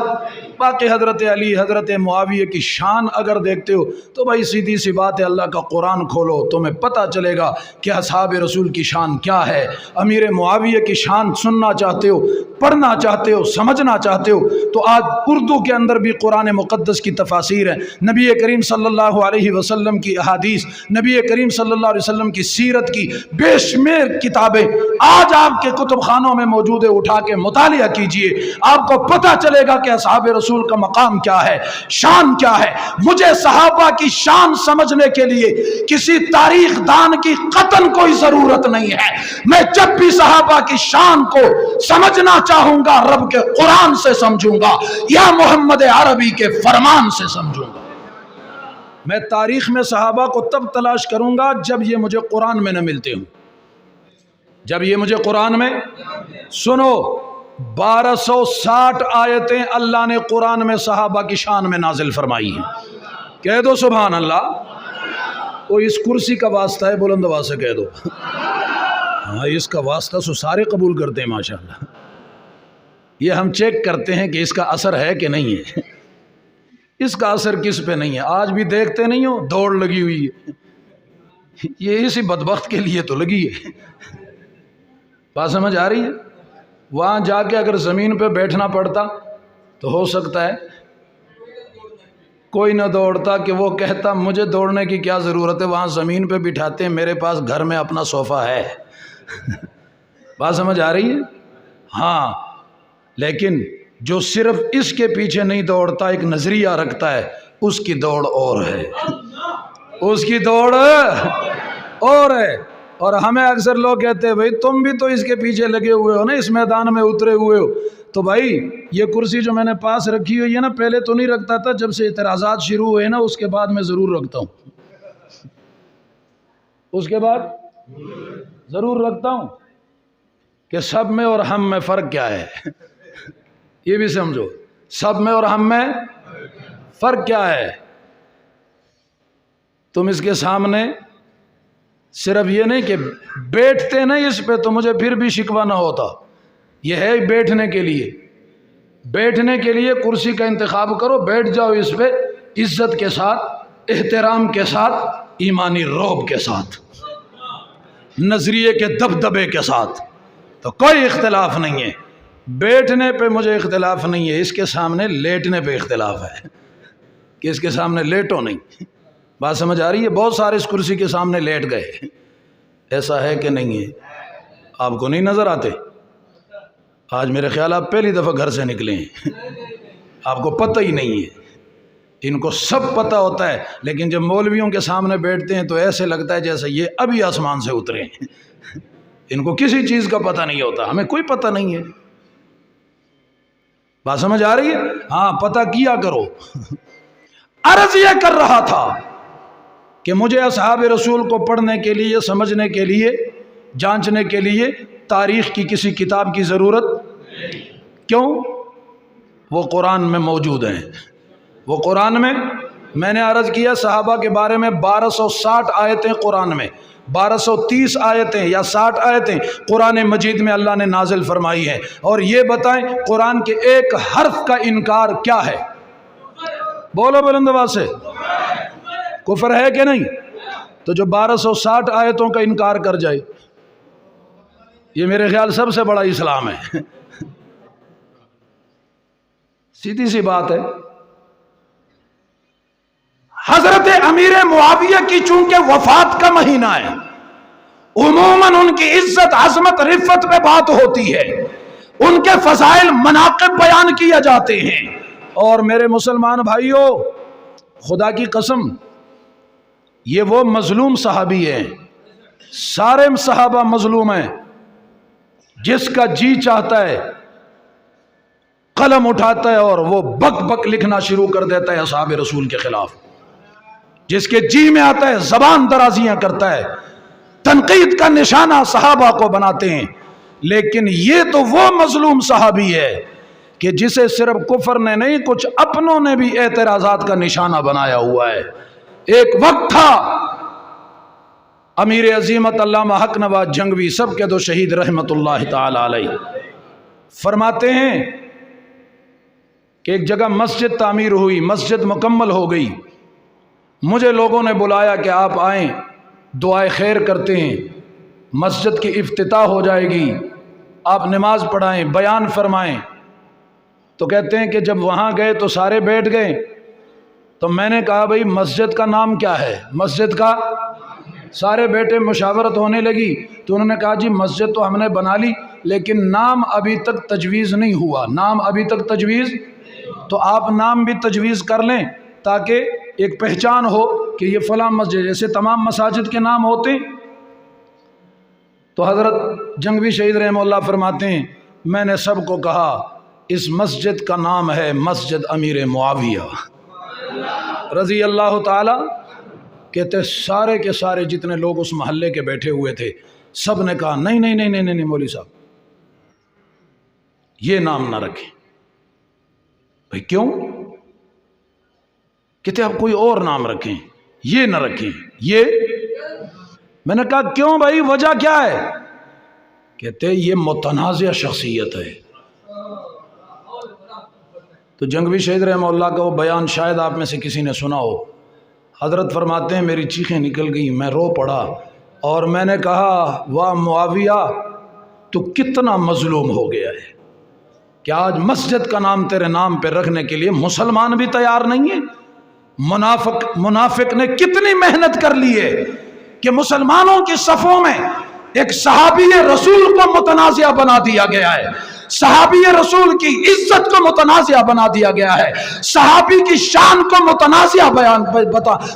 باقی حضرت علی، حضرت معاویہ کی شان اگر دیکھتے ہو تو بھائی سیدھی سی بات ہے، اللہ کا قرآن کھولو تمہیں پتہ چلے گا کہ اصحاب رسول کی شان کیا ہے. امیر معاویہ کی شان سننا چاہتے ہو، پڑھنا چاہتے ہو، سمجھنا چاہتے ہو تو آج اردو کے اندر بھی قرآن مقدس کی تفاسیر ہے، نبی کریم صلی اللہ علیہ وسلم کی احادیث، نبی کریم صلی اللہ علیہ وسلم کی سیرت کی بے شمیر کتابیں آج آپ کے کتب خانوں میں موجود ہے. اٹھا کے مطالعہ کیجئے، آپ کو پتہ چلے گا کہ اصحاب رسول کا مقام کیا ہے، شان کیا ہے. مجھے صحابہ کی شان سمجھنے کے لیے کسی تاریخ دان کی قطن کوئی ضرورت نہیں ہے. میں جب بھی صحابہ کی شان کو سمجھنا چاہوں گا رب کے قرآن سے سمجھوں گا یا محمد عربی کے فرمان سے سمجھوں گا. میں تاریخ میں صحابہ کو تب تلاش کروں گا جب یہ مجھے قرآن میں نہ ملتے ہوں. جب یہ مجھے قرآن میں، سنو 1260 آیتیں اللہ نے قرآن میں صحابہ کی شان میں نازل فرمائی ہیں. کہہ دو سبحان اللہ. وہ اس کرسی کا واسطہ ہے، بلند آواز سے کہہ دو. ہاں اس کا واسطہ سو سارے قبول کرتے ہیں ماشاءاللہ. یہ ہم چیک کرتے ہیں کہ اس کا اثر ہے کہ نہیں ہے. اس کا اثر کس پہ نہیں ہے. آج بھی دیکھتے نہیں ہو دوڑ لگی ہوئی ہے، یہ اسی بدبخت کے لیے تو لگی ہے. بات سمجھ آ رہی ہے؟ وہاں جا کے اگر زمین پہ بیٹھنا پڑتا تو ہو سکتا ہے کوئی نہ دوڑتا کہ وہ کہتا مجھے دوڑنے کی کیا ضرورت ہے، وہاں زمین پہ بٹھاتے ہیں، میرے پاس گھر میں اپنا صوفہ ہے. بات سمجھ آ رہی ہے؟ ہاں لیکن جو صرف اس کے پیچھے نہیں دوڑتا، ایک نظریہ رکھتا ہے، اس کی دوڑ اور ہے، اس کی دوڑ اور ہے. اور ہمیں اکثر لوگ کہتے ہیں بھائی تم بھی تو اس کے پیچھے لگے ہوئے ہو نا، اس میدان میں اترے ہوئے ہو. تو بھائی یہ کرسی جو میں نے پاس رکھی ہوئی ہے نا، پہلے تو نہیں رکھتا تھا، جب سے اعتراضات شروع ہوئے نا اس کے بعد میں ضرور رکھتا ہوں. اس کے بعد ضرور رکھتا ہوں کہ سب میں اور ہم میں فرق کیا ہے. یہ بھی سمجھو، سب میں اور ہم میں فرق کیا ہے. تم اس کے سامنے صرف یہ نہیں کہ بیٹھتے نہیں اس پہ تو مجھے پھر بھی شکوہ نہ ہوتا. یہ ہے بیٹھنے کے لیے، بیٹھنے کے لیے کرسی کا انتخاب کرو، بیٹھ جاؤ اس پہ عزت کے ساتھ، احترام کے ساتھ، ایمانی رعب کے ساتھ، نظریے کے دبدبے کے ساتھ. تو کوئی اختلاف نہیں ہے. بیٹھنے پہ مجھے اختلاف نہیں ہے، اس کے سامنے لیٹنے پہ اختلاف ہے کہ اس کے سامنے لیٹو نہیں. بات سمجھ آ رہی ہے؟ بہت سارے اس کرسی کے سامنے لیٹ گئے. ایسا ہے کہ نہیں ہے؟ آپ کو نہیں نظر آتے؟ آج میرے خیال آپ پہلی دفعہ گھر سے نکلے ہیں، آپ کو پتہ ہی نہیں ہے. ان کو سب پتہ ہوتا ہے، لیکن جب مولویوں کے سامنے بیٹھتے ہیں تو ایسے لگتا ہے جیسے یہ ابھی آسمان سے اترے ہیں. ان کو کسی چیز کا پتہ نہیں ہوتا، ہمیں کوئی پتہ نہیں ہے. بات سمجھ آ رہی ہے؟ ہاں پتہ کیا کرو. عرض یہ کر رہا تھا کہ مجھے اصحاب رسول کو پڑھنے کے لیے، سمجھنے کے لیے، جانچنے کے لیے تاریخ کی کسی کتاب کی ضرورت کیوں؟ وہ قرآن میں موجود ہیں. وہ قرآن میں نے عرض کیا صحابہ کے بارے میں 1260 آیتیں قرآن میں، 1230 آیتیں یا 60 آیتیں قرآن مجید میں اللہ نے نازل فرمائی ہیں. اور یہ بتائیں قرآن کے ایک حرف کا انکار کیا ہے؟ بولو بلند آواز سے، کفر ہے کہ نہیں؟ تو جو 1260 آیتوں کا انکار کر جائے یہ میرے خیال سب سے بڑا اسلام ہے. سیدھی سی بات ہے. حضرت امیر معاویہ کی چونکہ وفات کا مہینہ ہے، عموماً ان کی عزت، عظمت، رفت پہ بات ہوتی ہے، ان کے فضائل، مناقب بیان کیے جاتے ہیں. اور میرے مسلمان بھائیوں، خدا کی قسم یہ وہ مظلوم صحابی ہیں، سارے صحابہ مظلوم ہیں. جس کا جی چاہتا ہے قلم اٹھاتا ہے اور وہ بک بک لکھنا شروع کر دیتا ہے اصحاب رسول کے خلاف. جس کے جی میں آتا ہے زبان درازیاں کرتا ہے، تنقید کا نشانہ صحابہ کو بناتے ہیں. لیکن یہ تو وہ مظلوم صحابی ہے کہ جسے صرف کفر نے نہیں، کچھ اپنوں نے بھی اعتراضات کا نشانہ بنایا ہوا ہے. ایک وقت تھا امیر عظیمت علامہ حق نواز جنگوی سب کے دو شہید رحمت اللہ تعالی علیہ فرماتے ہیں کہ ایک جگہ مسجد تعمیر ہوئی، مسجد مکمل ہو گئی. مجھے لوگوں نے بلایا کہ آپ آئیں، دعائے خیر کرتے ہیں، مسجد کی افتتاح ہو جائے گی، آپ نماز پڑھائیں، بیان فرمائیں. تو کہتے ہیں کہ جب وہاں گئے تو سارے بیٹھ گئے. تو میں نے کہا بھئی مسجد کا نام کیا ہے؟ مسجد کا سارے بیٹے، مشاورت ہونے لگی. تو انہوں نے کہا جی مسجد تو ہم نے بنا لی لیکن نام ابھی تک تجویز نہیں ہوا، نام ابھی تک تجویز. تو آپ نام بھی تجویز کر لیں تاکہ ایک پہچان ہو کہ یہ فلاں مسجد، جیسے تمام مساجد کے نام ہوتے. تو حضرت جنگوی شہید رحمہ اللہ فرماتے ہیں میں نے سب کو کہا اس مسجد کا نام ہے مسجد امیر معاویہ رضی اللہ تعالی. کہتے سارے کے سارے جتنے لوگ اس محلے کے بیٹھے ہوئے تھے سب نے کہا نہیں نہیں نہیں نہیں نہیں مولوی صاحب یہ نام نہ رکھیں. بھئی کیوں؟ کہتے آپ کوئی اور نام رکھیں، یہ نہ رکھیں. یہ میں نے کہا کیوں بھائی، وجہ کیا ہے؟ کہتے یہ متنازع شخصیت ہے. تو جنگوی شہید رحمہ اللہ کا وہ بیان شاید آپ میں سے کسی نے سنا ہو. حضرت فرماتے ہیں میری چیخیں نکل گئی، میں رو پڑا اور میں نے کہا واہ معاویہ تو کتنا مظلوم ہو گیا ہے کہ آج مسجد کا نام تیرے نام پہ رکھنے کے لیے مسلمان بھی تیار نہیں ہے. منافق نے کتنی محنت کر لی ہے کہ مسلمانوں کی صفوں میں ایک صحابی رسول کو متنازع بنا دیا گیا ہے، صحابی رسول کی عزت کو متنازع بنا دیا گیا ہے، صحابی کی شان کو متنازع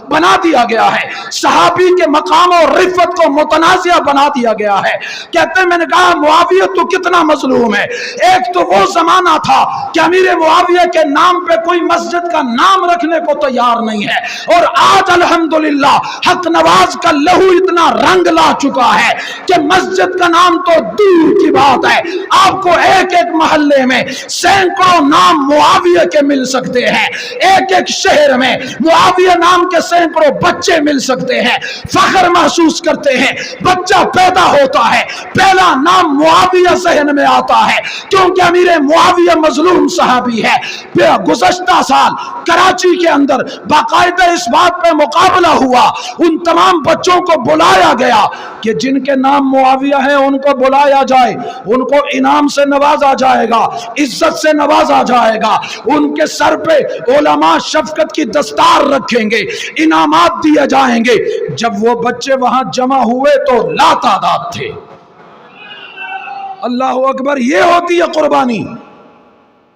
بنا دیا گیا ہے، صحابی کے مقام اور رفت کو متنازع بنا دیا گیا ہے. کہتے ہیں میں نے کہا معاویہ تو کتنا مظلوم ہے. ایک تو وہ زمانہ تھا کہ امیر معاویہ کے نام پہ کوئی مسجد کا نام رکھنے کو تیار نہیں ہے، اور آج الحمدللہ حق نواز کا لہو اتنا رنگ لا چکا ہے کہ مسجد کا نام تو دور کی بات ہے، آپ کو ایک ایک محلے میں سینکڑوں نام معاویہ کے مل سکتے ہیں، ایک ایک شہر میں معاویہ نام کے سینکڑوں بچے مل سکتے ہیں. فخر محسوس کرتے ہیں، بچہ پیدا ہوتا ہے پہلا نام معاویہ ذہن میں آتا ہے کیونکہ امیر معاویہ مظلوم صحابی ہے. گزشتہ سال کراچی کے اندر باقاعدہ اس بات پہ مقابلہ ہوا، ان تمام بچوں کو بلایا گیا کہ جن کے نام معاویہ ہیں ان کو بلایا جائے، ان کو انعام سے نوازا جائے گا، عزت سے نوازا جائے گا، ان کے سر پہ علماء شفقت کی دستار رکھیں گے، انعامات دیے جائیں گے. جب وہ بچے وہاں جمع ہوئے تو لا تعداد تھے. اللہ اکبر، یہ ہوتی ہے قربانی.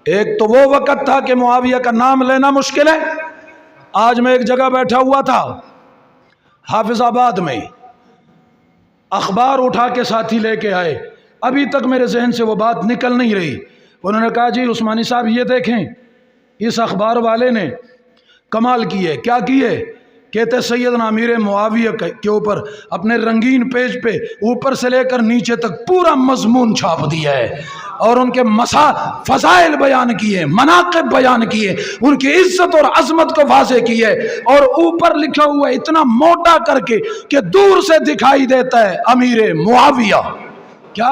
ایک تو وہ وقت تھا کہ معاویہ کا نام لینا مشکل ہے. آج میں ایک جگہ بیٹھا ہوا تھا حافظ آباد میں، اخبار اٹھا کے ساتھی لے کے آئے، ابھی تک میرے ذہن سے وہ بات نکل نہیں رہی. انہوں نے کہا جی عثمانی صاحب یہ دیکھیں اس اخبار والے نے کمال کی ہے. کیا کی ہے؟ کہتے سیدنا امیر معاویہ کے اوپر اپنے رنگین پیج پہ اوپر سے لے کر نیچے تک پورا مضمون چھاپ دیا ہے اور ان کے فضائل بیان کیے، مناقب بیان کیے، ان کی عزت اور عظمت کو واضح کی ہے، اور اوپر لکھا ہوا ہے اتنا موٹا کر کے کہ دور سے دکھائی دیتا ہے امیر معاویہ. کیا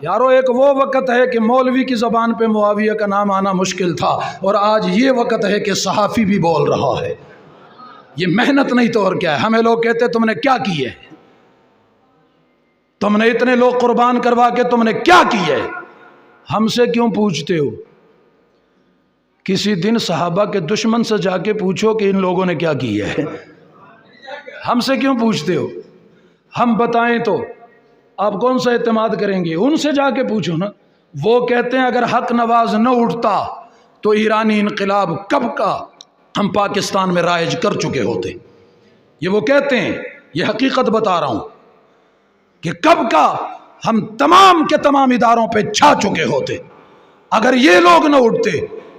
یارو، ایک وہ وقت ہے کہ مولوی کی زبان پہ معاویہ کا نام آنا مشکل تھا، اور آج یہ وقت ہے کہ صحافی بھی بول رہا ہے. یہ محنت نہیں تو اور کیا ہے. ہمیں لوگ کہتے تم نے کیا کی ہے، تم نے اتنے لوگ قربان کروا کے تم نے کیا کی ہے. ہم سے کیوں پوچھتے ہو؟ کسی دن صحابہ کے دشمن سے جا کے پوچھو کہ ان لوگوں نے کیا کی ہے. ہم سے کیوں پوچھتے ہو؟ ہم بتائیں تو آپ کون سا اعتماد کریں گے؟ ان سے جا کے پوچھو نا. وہ کہتے ہیں اگر حق نواز نہ اٹھتا تو ایرانی انقلاب کب کا ہم پاکستان میں رائج کر چکے ہوتے. یہ وہ کہتے ہیں، یہ حقیقت بتا رہا ہوں کہ کب کا ہم تمام کے تمام اداروں پہ چھا چکے ہوتے اگر یہ لوگ نہ اٹھتے.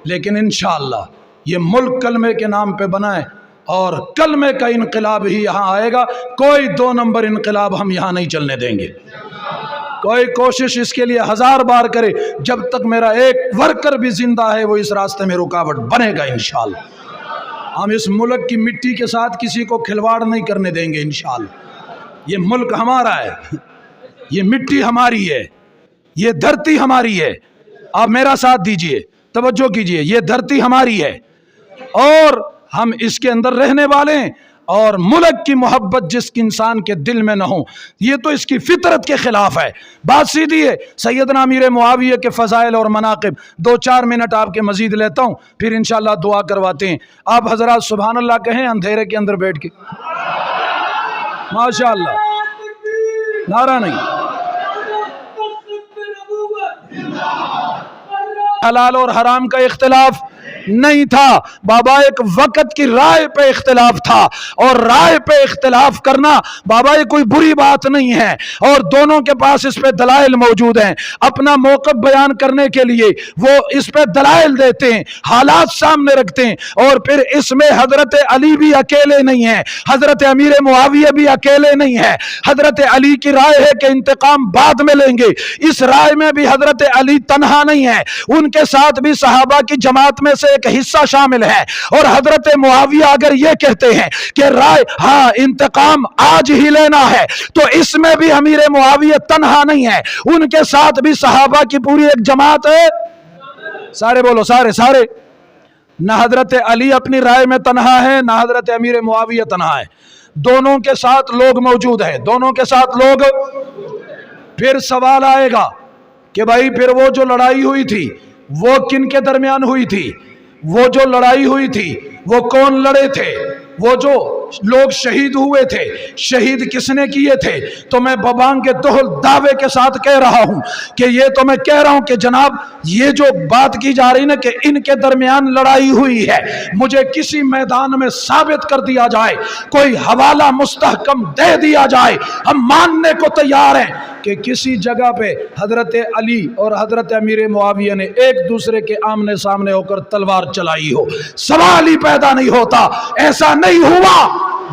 لیکن انشاءاللہ یہ ملک کلمے کے نام پہ بنا ہے، اور کلمے کا انقلاب ہی یہاں آئے گا. کوئی 2 نمبر انقلاب ہم یہاں نہیں چلنے دیں گے. کوئی کوشش اس کے لیے 1000 بار کرے، جب تک میرا ایک ورکر بھی زندہ ہے وہ اس راستے میں رکاوٹ بنے گا انشاءاللہ. ہم اس ملک کی مٹی کے ساتھ کسی کو کھلواڑ نہیں کرنے دیں گے انشاءاللہ. یہ ملک ہمارا ہے، یہ مٹی ہماری ہے، یہ دھرتی ہماری ہے. آپ میرا ساتھ دیجئے، توجہ کیجئے. یہ دھرتی ہماری ہے اور ہم اس کے اندر رہنے والے ہیں. اور ملک کی محبت جس انسان کے دل میں نہ ہو، یہ تو اس کی فطرت کے خلاف ہے. بات سیدھی ہے. سیدنا امیر معاویہ کے فضائل اور مناقب 2-4 منٹ آپ کے مزید لیتا ہوں، پھر انشاءاللہ دعا کرواتے ہیں. آپ حضرات سبحان اللہ کہیں اندھیرے کے اندر بیٹھ کے. ماشاءاللہ. نعرہ نہیں. حلال اور حرام کا اختلاف نہیں تھا بابا، ایک وقت کی رائے پہ اختلاف تھا. اور رائے پہ اختلاف کرنا بابا یہ کوئی بری بات نہیں ہے، اور دونوں کے پاس اس پہ دلائل موجود ہیں. اپنا موقف بیان کرنے کے لیے وہ اس پہ دلائل دیتے ہیں، حالات سامنے رکھتے ہیں. اور پھر اس میں حضرت علی بھی اکیلے نہیں ہیں، حضرت امیر معاویہ بھی اکیلے نہیں ہیں. حضرت علی کی رائے ہے کہ انتقام بعد میں لیں گے. اس رائے میں بھی حضرت علی تنہا نہیں ہے، ان کے ساتھ بھی صحابہ کی جماعت میں سے ایک حصہ شامل ہے. اور حضرت معاویہ اگر یہ کہتے ہیں کہ رائے ہاں انتقام آج ہی لینا ہے، تو اس میں بھی امیر معاویہ تنہا نہیں ہے، ان کے ساتھ بھی صحابہ کی پوری ایک جماعت ہے. سارے بولو، سارے. نہ حضرت علی اپنی رائے میں تنہا ہے، نہ حضرت امیر معاویہ تنہا ہے. دونوں کے ساتھ لوگ موجود ہیں، دونوں کے ساتھ لوگ. پھر سوال آئے گا کہ بھائی پھر وہ جو لڑائی ہوئی تھی وہ کن کے درمیان ہوئی تھی؟ وہ جو لڑائی ہوئی تھی وہ کون لڑے تھے؟ وہ جو لوگ شہید ہوئے تھے شہید کس نے کیے تھے؟ تو میں ببانگ کے دہل دعوے کے ساتھ کہہ رہا ہوں کہ یہ تو میں کہہ رہا ہوں کہ جناب یہ جو بات کی جا رہی نا کہ ان کے درمیان لڑائی ہوئی ہے، مجھے کسی میدان میں ثابت کر دیا جائے، کوئی حوالہ مستحکم دے دیا جائے، ہم ماننے کو تیار ہیں کہ کسی جگہ پہ حضرت علی اور حضرت امیر معاویہ نے ایک دوسرے کے آمنے سامنے ہو کر تلوار چلائی ہو. سوال ہی پیدا نہیں ہوتا. ایسا نہیں ہوا.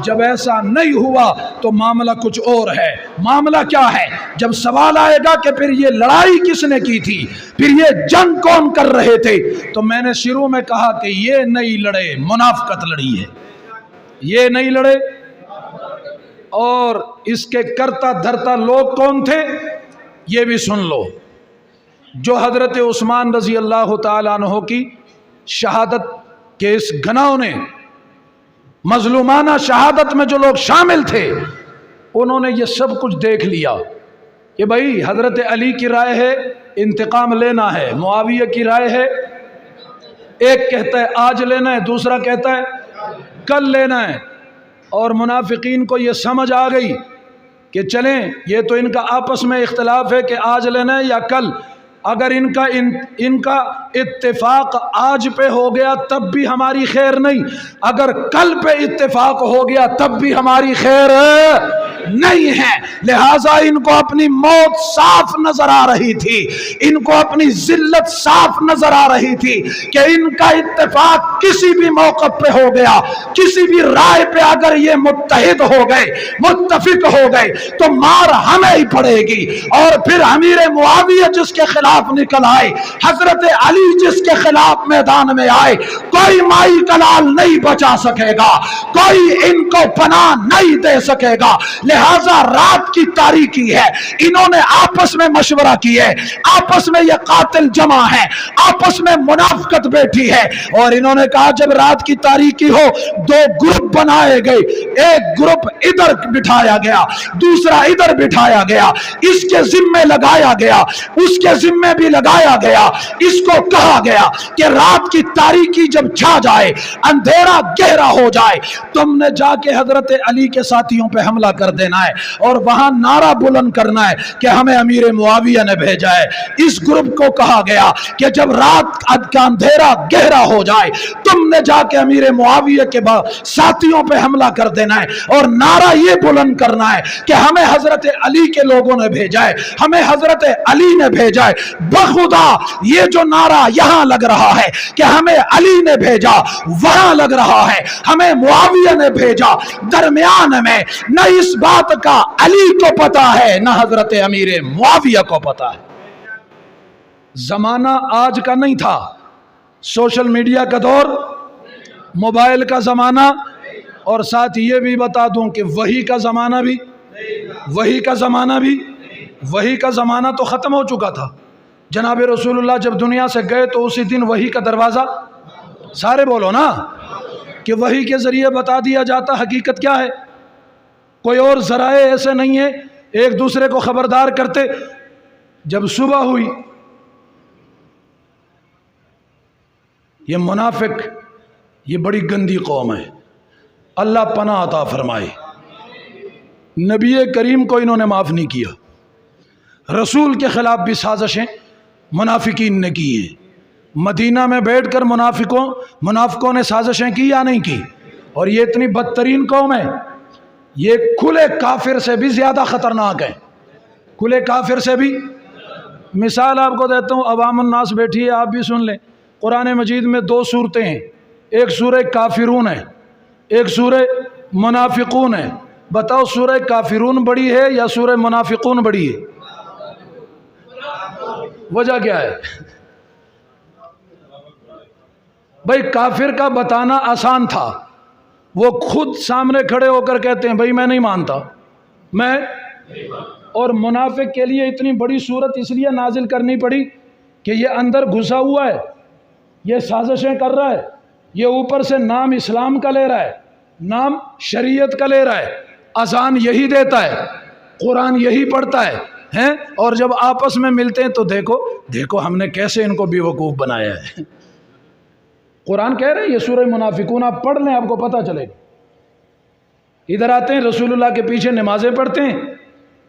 جب ایسا نہیں ہوا تو معاملہ کچھ اور ہے. معاملہ کیا ہے؟ جب سوال آئے گا کہ پھر یہ لڑائی کس نے کی تھی، پھر یہ جنگ کون کر رہے تھے، تو میں نے شروع میں کہا کہ یہ نہیں لڑے، منافقت لڑی ہے. یہ نہیں لڑے. اور اس کے کرتا دھرتا لوگ کون تھے یہ بھی سن لو. جو حضرت عثمان رضی اللہ تعالیٰ عنہ کی شہادت کے اس گناہ نے، مظلومانہ شہادت میں جو لوگ شامل تھے، انہوں نے یہ سب کچھ دیکھ لیا کہ بھائی حضرت علی کی رائے ہے انتقام لینا ہے، معاویہ کی رائے ہے ایک کہتا ہے آج لینا ہے، دوسرا کہتا ہے کل لینا ہے. اور منافقین کو یہ سمجھ آ گئی کہ چلیں یہ تو ان کا آپس میں اختلاف ہے کہ آج لینا ہے یا کل. اگر ان کا اتفاق آج پہ ہو گیا تب بھی ہماری خیر نہیں، اگر کل پہ اتفاق ہو گیا تب بھی ہماری خیر نہیں ہے. لہٰذا ان کو اپنی موت صاف نظر آ رہی تھی، ان کو اپنی ذلت صاف نظر آ رہی تھی کہ ان کا اتفاق کسی بھی موقع پہ ہو گیا، کسی بھی رائے پہ اگر یہ متحد ہو گئے، متفق ہو گئے تو مار ہمیں ہی پڑے گی. اور پھر امیر معاویہ جس کے خلاف نکل آئے، حضرت علی جس کے خلاف میدان میں آئے، کوئی مائی کلال نہیں بچا سکے گا، کوئی ان کو پناہ نہیں دے سکے گا. لہذا رات کی تاریکی ہے، انہوں نے آپس میں مشورہ کی ہے، آپس میں یہ قاتل جمع ہے، آپس میں منافقت بیٹھی ہے. اور انہوں نے کہا جب رات کی تاریکی ہو 2 گروپ بنائے گئے، ایک گروپ ادھر بٹھایا گیا، دوسرا ادھر بٹھایا گیا، اس کے ذمے لگایا گیا، اس کے ذمے بھی لگایا گیا. اس کو کہا گیا کہ رات کی تاریکی جب چھا جائے، اندھیرا گہرا ہو جائے، تم نے جا کے حضرت علی کے ساتھیوں پہ حملہ کر دینا ہے اور وہاں نعرہ بلند کرنا ہے کہ ہمیں امیر معاویہ نے بھیجا ہے۔ اس گروپ کو کہا گیا کہ جب رات کا اندھیرا گہرا ہو جائے تم نے جا کے امیر معاویہ کے ساتھیوں پہ حملہ کر دینا ہے اور نعرہ یہ بلند کرنا ہے کہ ہمیں حضرت علی کے لوگوں نے بھیجا ہے، ہمیں حضرت علی نے بھیجا ہے۔ بخدا یہ جو نعرہ یہاں لگ رہا ہے کہ ہمیں علی نے بھیجا، وہاں لگ رہا ہے ہمیں معاویہ نے بھیجا، درمیان میں نہ اس بات کا علی کو پتا ہے نہ حضرت امیر معاویہ کو پتا ہے۔ زمانہ آج کا نہیں تھا، سوشل میڈیا کا دور، موبائل کا زمانہ، اور ساتھ یہ بھی بتا دوں کہ وحی کا زمانہ بھی، وحی کا زمانہ بھی، وحی کا زمانہ تو ختم ہو چکا تھا۔ جناب رسول اللہ جب دنیا سے گئے تو اسی دن وحی کا دروازہ، سارے بولو نا، کہ وحی کے ذریعے بتا دیا جاتا حقیقت کیا ہے، کوئی اور ذرائع ایسے نہیں ہے، ایک دوسرے کو خبردار کرتے۔ جب صبح ہوئی، یہ منافق، یہ بڑی گندی قوم ہے، اللہ پناہ عطا فرمائے۔ نبی کریم کو انہوں نے معاف نہیں کیا، رسول کے خلاف بھی سازشیں منافقین نے کی ہیں۔ مدینہ میں بیٹھ کر منافقوں نے سازشیں کی یا نہیں کی؟ اور یہ اتنی بدترین قوم ہے، یہ کھلے کافر سے بھی زیادہ خطرناک ہے، کھلے کافر سے بھی۔ مثال آپ کو دیتا ہوں، عوام الناس بیٹھی ہے، آپ بھی سن لیں۔ قرآن مجید میں 2 سورتیں ہیں، ایک سورہ کافرون ہے، ایک سورہ منافقون ہے۔ بتاؤ سورہ کافرون بڑی ہے یا سورہ منافقون بڑی ہے؟ وجہ کیا ہے؟ بھائی کافر کا بتانا آسان تھا، وہ خود سامنے کھڑے ہو کر کہتے ہیں بھائی میں نہیں مانتا، میں۔ اور منافق کے لیے اتنی بڑی صورت اس لیے نازل کرنی پڑی کہ یہ اندر گھسا ہوا ہے، یہ سازشیں کر رہا ہے، یہ اوپر سے نام اسلام کا لے رہا ہے، نام شریعت کا لے رہا ہے، اذان یہی دیتا ہے، قرآن یہی پڑھتا ہے، اور جب آپس میں ملتے ہیں تو دیکھو ہم نے کیسے ان کو بیوقوف بنایا ہے۔ قرآن کہہ رہے ہیں، یہ سورہ منافقون آپ پڑھ لیں، آپ کو پتہ چلے گا۔ ادھر آتے ہیں رسول اللہ کے پیچھے نمازیں پڑھتے ہیں،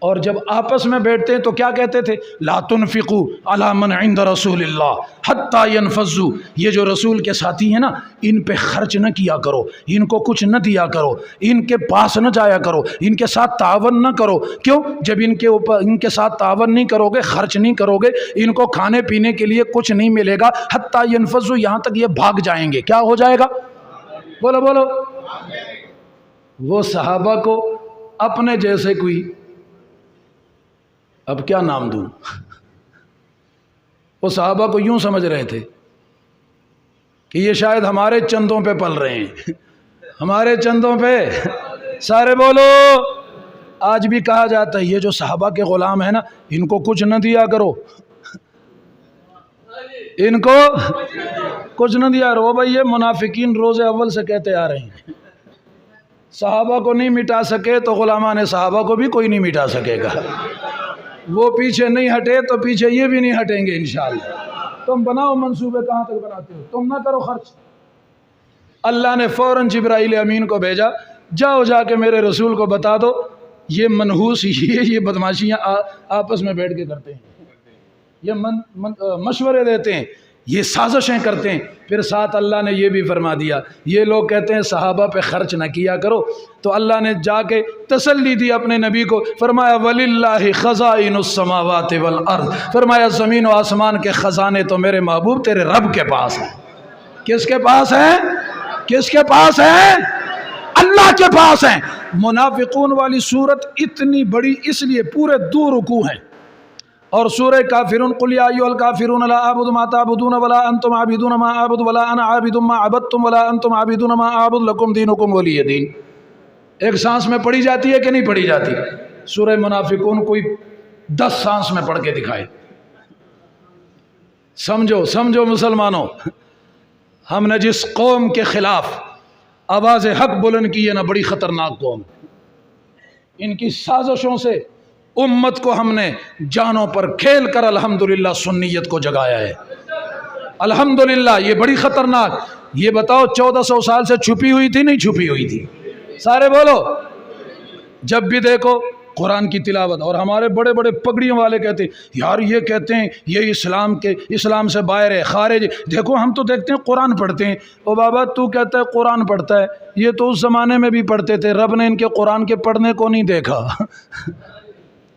اور جب آپس میں بیٹھتے ہیں تو کیا کہتے تھے؟ لا تنفقوا علی من عند رسول اللہ حتی ينفضوا، یہ جو رسول کے ساتھی ہیں نا، ان پہ خرچ نہ کیا کرو، ان کو کچھ نہ دیا کرو، ان کے پاس نہ جایا کرو، ان کے ساتھ تعاون نہ کرو۔ کیوں؟ جب ان کے ساتھ تعاون نہیں کرو گے، خرچ نہیں کرو گے، ان کو کھانے پینے کے لیے کچھ نہیں ملے گا، حتی ينفضوا، یہاں تک یہ بھاگ جائیں گے۔ کیا ہو جائے گا؟ بولو بولو۔ وہ صحابہ کو اپنے جیسے کوئی، اب کیا نام دوں، وہ صحابہ کو یوں سمجھ رہے تھے کہ یہ شاید ہمارے چندوں پہ پل رہے ہیں، ہمارے چندوں پہ، سارے بولو۔ آج بھی کہا جاتا ہے یہ جو صحابہ کے غلام ہیں نا، ان کو کچھ نہ دیا کرو، ان کو کچھ نہ دیا کرو۔ بھائی یہ منافقین روز اول سے کہتے آ رہے ہیں، صحابہ کو نہیں مٹا سکے تو غلامان صحابہ کو بھی کوئی نہیں مٹا سکے گا۔ وہ پیچھے نہیں ہٹے تو پیچھے یہ بھی نہیں ہٹیں گے انشاءاللہ۔ تم بناؤ منصوبے، کہاں تک بناتے ہو؟ تم نہ کرو خرچ۔ اللہ نے فوراً جبرائیل امین کو بھیجا، جاؤ جا کے میرے رسول کو بتا دو یہ منحوس یہ بدماشیاں آپس میں بیٹھ کے کرتے ہیں، یہ مشورے دیتے ہیں، یہ سازشیں کرتے ہیں۔ پھر ساتھ اللہ نے یہ بھی فرما دیا، یہ لوگ کہتے ہیں صحابہ پہ خرچ نہ کیا کرو، تو اللہ نے جا کے تسلی دی اپنے نبی کو، فرمایا وَلِلَّهِ خَزَائِنُ السَّمَاوَاتِ وَالْأَرْضِ، فرمایا زمین و آسمان کے خزانے تو میرے محبوب تیرے رب کے پاس ہیں۔ کس کے پاس ہیں؟ کس کے پاس ہیں؟ اللہ کے پاس ہیں۔ منافقون والی صورت اتنی بڑی اس لیے پورے 2 رکوع ہیں، اور سورہ کافرون قل یا ایھا الکافرون لا اعبد ما تعبدون ولا انتم عابدون ما اعبد ولا انا عابد ما عبدتم ولا انتم عابدون ما اعبد لکم دینکم ولی دین۔ ایک سانس میں پڑھی جاتی ہے کہ نہیں پڑھی جاتی؟ سورہ منافقون کوئی 10 سانس میں پڑھ کے دکھائے۔ سمجھو مسلمانوں، ہم نے جس قوم کے خلاف آواز حق بلند کی ہے نا، بڑی خطرناک قوم، ان کی سازشوں سے امت کو ہم نے جانوں پر کھیل کر الحمدللہ سنیت کو جگایا ہے۔ الحمدللہ یہ بڑی خطرناک، یہ بتاؤ 1400 سال سے چھپی ہوئی تھی نہیں چھپی ہوئی تھی؟ سارے بولو، جب بھی دیکھو قرآن کی تلاوت. اور ہمارے بڑے بڑے پگڑیوں والے کہتے ہیں یار یہ کہتے ہیں یہ اسلام سے باہر ہے، خارج. دیکھو ہم تو دیکھتے ہیں قرآن پڑھتے ہیں. او بابا تو کہتا ہے قرآن پڑھتا ہے، یہ تو اس زمانے میں بھی پڑھتے تھے، رب نے ان کے قرآن کے پڑھنے کو نہیں دیکھا.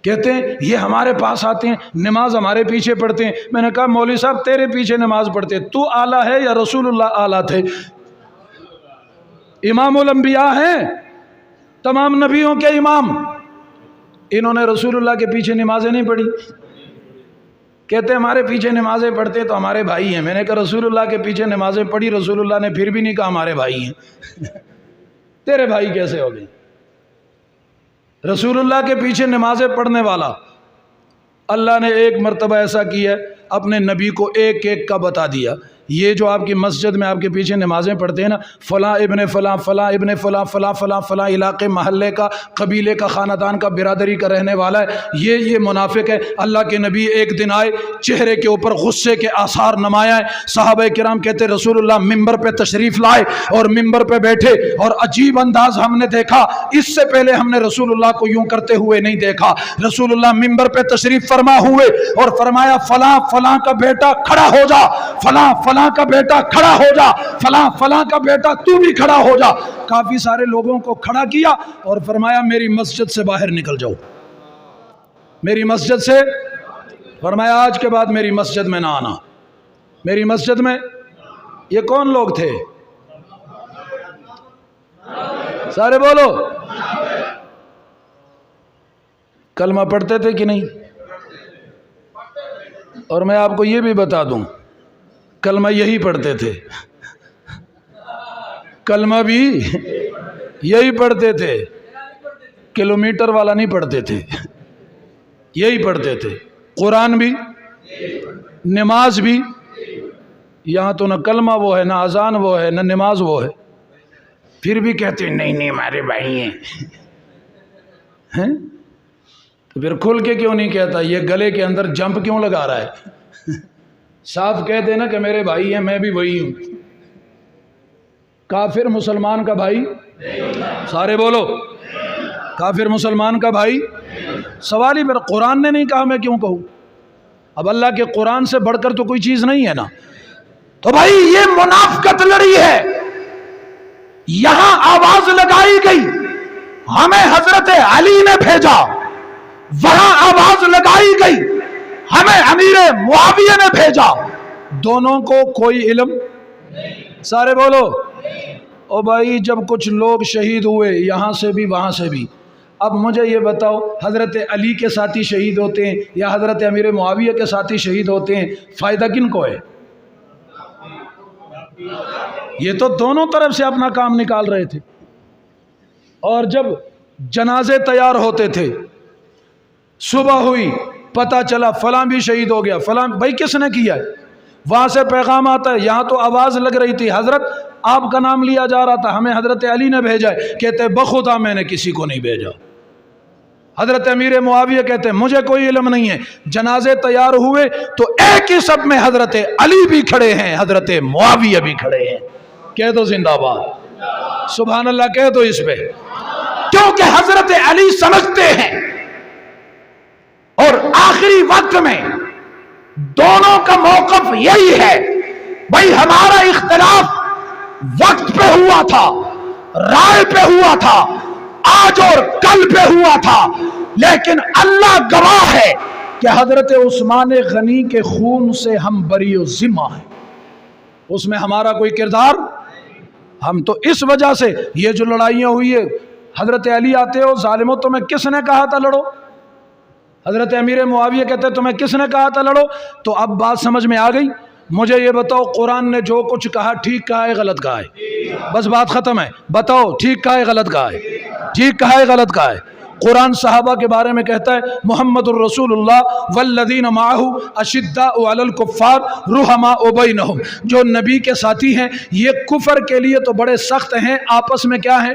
کہتے ہیں یہ ہمارے پاس آتے ہیں، نماز ہمارے پیچھے پڑھتے ہیں. میں نے کہا مولوی صاحب تیرے پیچھے نماز پڑھتے، تو اعلیٰ ہے یا رسول اللہ اعلیٰ تھے؟ امام الانبیاء ہیں، تمام نبیوں کے امام، انہوں نے رسول اللہ کے پیچھے نمازیں نہیں پڑھی. کہتے ہمارے پیچھے نمازیں پڑھتے تو ہمارے بھائی ہیں. میں نے کہا رسول اللہ کے پیچھے نمازیں پڑھی، رسول اللہ نے پھر بھی نہیں کہا ہمارے بھائی ہیں. تیرے بھائی کیسے ہو گئے؟ رسول اللہ کے پیچھے نمازیں پڑھنے والا اللہ نے ایک مرتبہ ایسا کیا ہے اپنے نبی کو ایک ایک کا بتا دیا. یہ جو آپ کی مسجد میں آپ کے پیچھے نمازیں پڑھتے ہیں نا، فلاں ابن فلاں، فلاں ابن فلاں، فلاں فلاں فلاں علاقے محلے کا، قبیلے کا، خاندان کا، برادری کا رہنے والا ہے، یہ منافق ہے. اللہ کے نبی ایک دن آئے، چہرے کے اوپر غصے کے آثار نمایاں ہیں. صحابہ کرام کہتے رسول اللہ ممبر پہ تشریف لائے اور ممبر پہ بیٹھے، اور عجیب انداز ہم نے دیکھا، اس سے پہلے ہم نے رسول اللہ کو یوں کرتے ہوئے نہیں دیکھا. رسول اللہ ممبر پہ تشریف فرما ہوئے اور فرمایا فلاں فلاں کا بیٹا کھڑا ہو جا، فلاں فلاں کا بیٹا کھڑا ہو جا، فلاں فلاں کا بیٹا تو بھی کھڑا ہو جا. کافی سارے لوگوں کو کھڑا کیا اور فرمایا میری مسجد سے باہر نکل جاؤ، میری مسجد سے. فرمایا آج کے بعد میری مسجد میں نہ آنا، میری مسجد میں. یہ کون لوگ تھے؟ سارے بولو. کلمہ پڑھتے تھے کہ نہیں؟ اور میں آپ کو یہ بھی بتا دوں کلمہ یہی پڑھتے تھے، کلمہ بھی یہی پڑھتے تھے، کلومیٹر والا نہیں پڑھتے تھے، یہی پڑھتے تھے. قرآن بھی، نماز بھی. یہاں تو نہ کلمہ وہ ہے، نہ اذان وہ ہے، نہ نماز وہ ہے، پھر بھی کہتے ہیں نہیں نہیں ہمارے بھائی ہیں. تو پھر کھل کے کیوں نہیں کہتا؟ یہ گلے کے اندر جمپ کیوں لگا رہا ہے؟ صاف کہہ دینا کہ میرے بھائی ہیں، میں بھی وہی ہوں. کافر مسلمان کا بھائی، سارے بولو، کافر مسلمان کا بھائی. سوال ہی پھر قرآن نے نہیں کہا میں کیوں کہوں؟ اب اللہ کے قرآن سے بڑھ کر تو کوئی چیز نہیں ہے نا. تو بھائی یہ منافقت لڑی ہے، یہاں آواز لگائی گئی ہمیں حضرت علی نے بھیجا، وہاں آواز لگائی گئی ہمیں امیر معاویہ نے بھیجا. دونوں کو کوئی علم، سارے بولو. او بھائی جب کچھ لوگ شہید ہوئے یہاں سے بھی وہاں سے بھی، اب مجھے یہ بتاؤ حضرت علی کے ساتھی شہید ہوتے ہیں یا حضرت امیر معاویہ کے ساتھی شہید ہوتے ہیں، فائدہ کن کو ہے؟ یہ تو دونوں طرف سے اپنا کام نکال رہے تھے. اور جب جنازے تیار ہوتے تھے، صبح ہوئی پتہ چلا فلاں بھی شہید ہو گیا، فلاں، بھائی کس نے کیا ہے؟ وہاں سے پیغام آتا ہے، یہاں تو آواز لگ رہی تھی حضرت آپ کا نام لیا جا رہا تھا، ہمیں حضرت علی نے بھیجا ہے. کہتے بخدا میں نے کسی کو نہیں بھیجا. حضرت امیر معاویہ کہتے ہیں مجھے کوئی علم نہیں ہے. جنازے تیار ہوئے تو ایک ہی سب میں حضرت علی بھی کھڑے ہیں، حضرت معاویہ بھی کھڑے ہیں. کہہ دو زندہ باد، سبحان اللہ کہہ دو اس پہ. کیونکہ حضرت علی سمجھتے ہیں، اور آخری وقت میں دونوں کا موقف یہی ہے، بھائی ہمارا اختلاف وقت پہ ہوا تھا، رائے پہ ہوا تھا، آج اور کل پہ ہوا تھا، لیکن اللہ گواہ ہے کہ حضرت عثمان غنی کے خون سے ہم بری و ذمہ ہیں، اس میں ہمارا کوئی کردار. ہم تو اس وجہ سے یہ جو لڑائیاں ہوئی ہے، حضرت علی آتے ہو ظالموں تمہیں کس نے کہا تھا لڑو؟ حضرت امیر معاویہ کہتے تمہیں کس نے کہا تھا لڑو؟ تو اب بات سمجھ میں آ گئی. مجھے یہ بتاؤ قرآن نے جو کچھ کہا ٹھیک کہا ہے غلط کہا ہے؟ بس بات ختم ہے. بتاؤ ٹھیک کہا ہے غلط کہا ہے؟ ٹھیک کہا ہے غلط کہا ہے؟ قرآن صحابہ کے بارے میں کہتا ہے محمد الرسول اللہ والذین معہ اشداء علی الکفار رحماء بینہم. جو نبی کے ساتھی ہیں یہ کفر کے لیے تو بڑے سخت ہیں، آپس میں کیا ہیں؟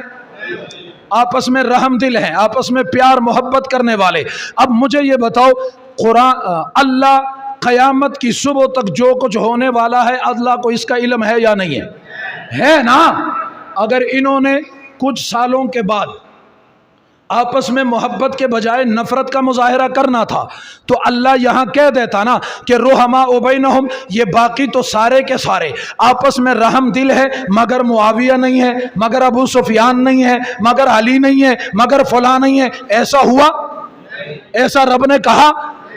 آپس میں رحم دل ہیں، آپس میں پیار محبت کرنے والے. اب مجھے یہ بتاؤ قرآن، اللہ قیامت کی صبح تک جو کچھ ہونے والا ہے اللہ کو اس کا علم ہے یا نہیں ہے؟ ہے نا. اگر انہوں نے کچھ سالوں کے بعد آپس میں محبت کے بجائے نفرت کا مظاہرہ کرنا تھا، تو اللہ یہاں کہہ دیتا نا کہ رحماء بینہم، یہ باقی تو سارے کے سارے آپس میں رحم دل ہے، مگر معاویہ نہیں ہے، مگر ابو سفیان نہیں ہے، مگر علی نہیں ہے، مگر فلاں نہیں ہے۔ ایسا ہوا؟ ایسا رب نے کہا؟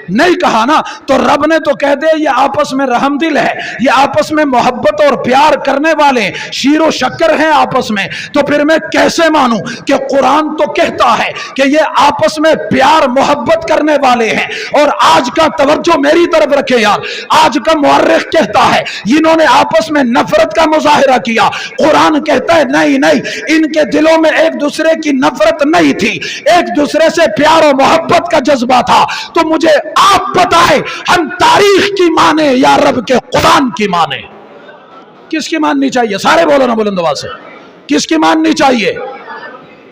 نہیں کہا نا۔ تو رب نے تو کہہ دے یہ آپس میں رحم دل ہے، یہ آپس میں محبت اور پیار کرنے والے ہیں، شیر و شکر ہیں آپس میں، تو پھر میں کیسے مانوں کہ قرآن تو کہتا ہے کہ یہ آپس میں پیار محبت کرنے والے ہیں؟ اور آج کا توجہ میری طرف رکھے یار، آج کا مورخ کہتا ہے انہوں نے آپس میں نفرت کا مظاہرہ کیا، قرآن کہتا ہے نہیں نہیں، ان کے دلوں میں ایک دوسرے کی نفرت نہیں تھی، ایک دوسرے سے پیار و محبت کا جذبہ تھا۔ تو مجھے آپ بتائیں ہم تاریخ کی مانیں یا رب کے قرآن کی مانیں؟ کس کی ماننی چاہیے؟ سارے بولو نا بلند آواز سے، کس کی ماننی چاہیے؟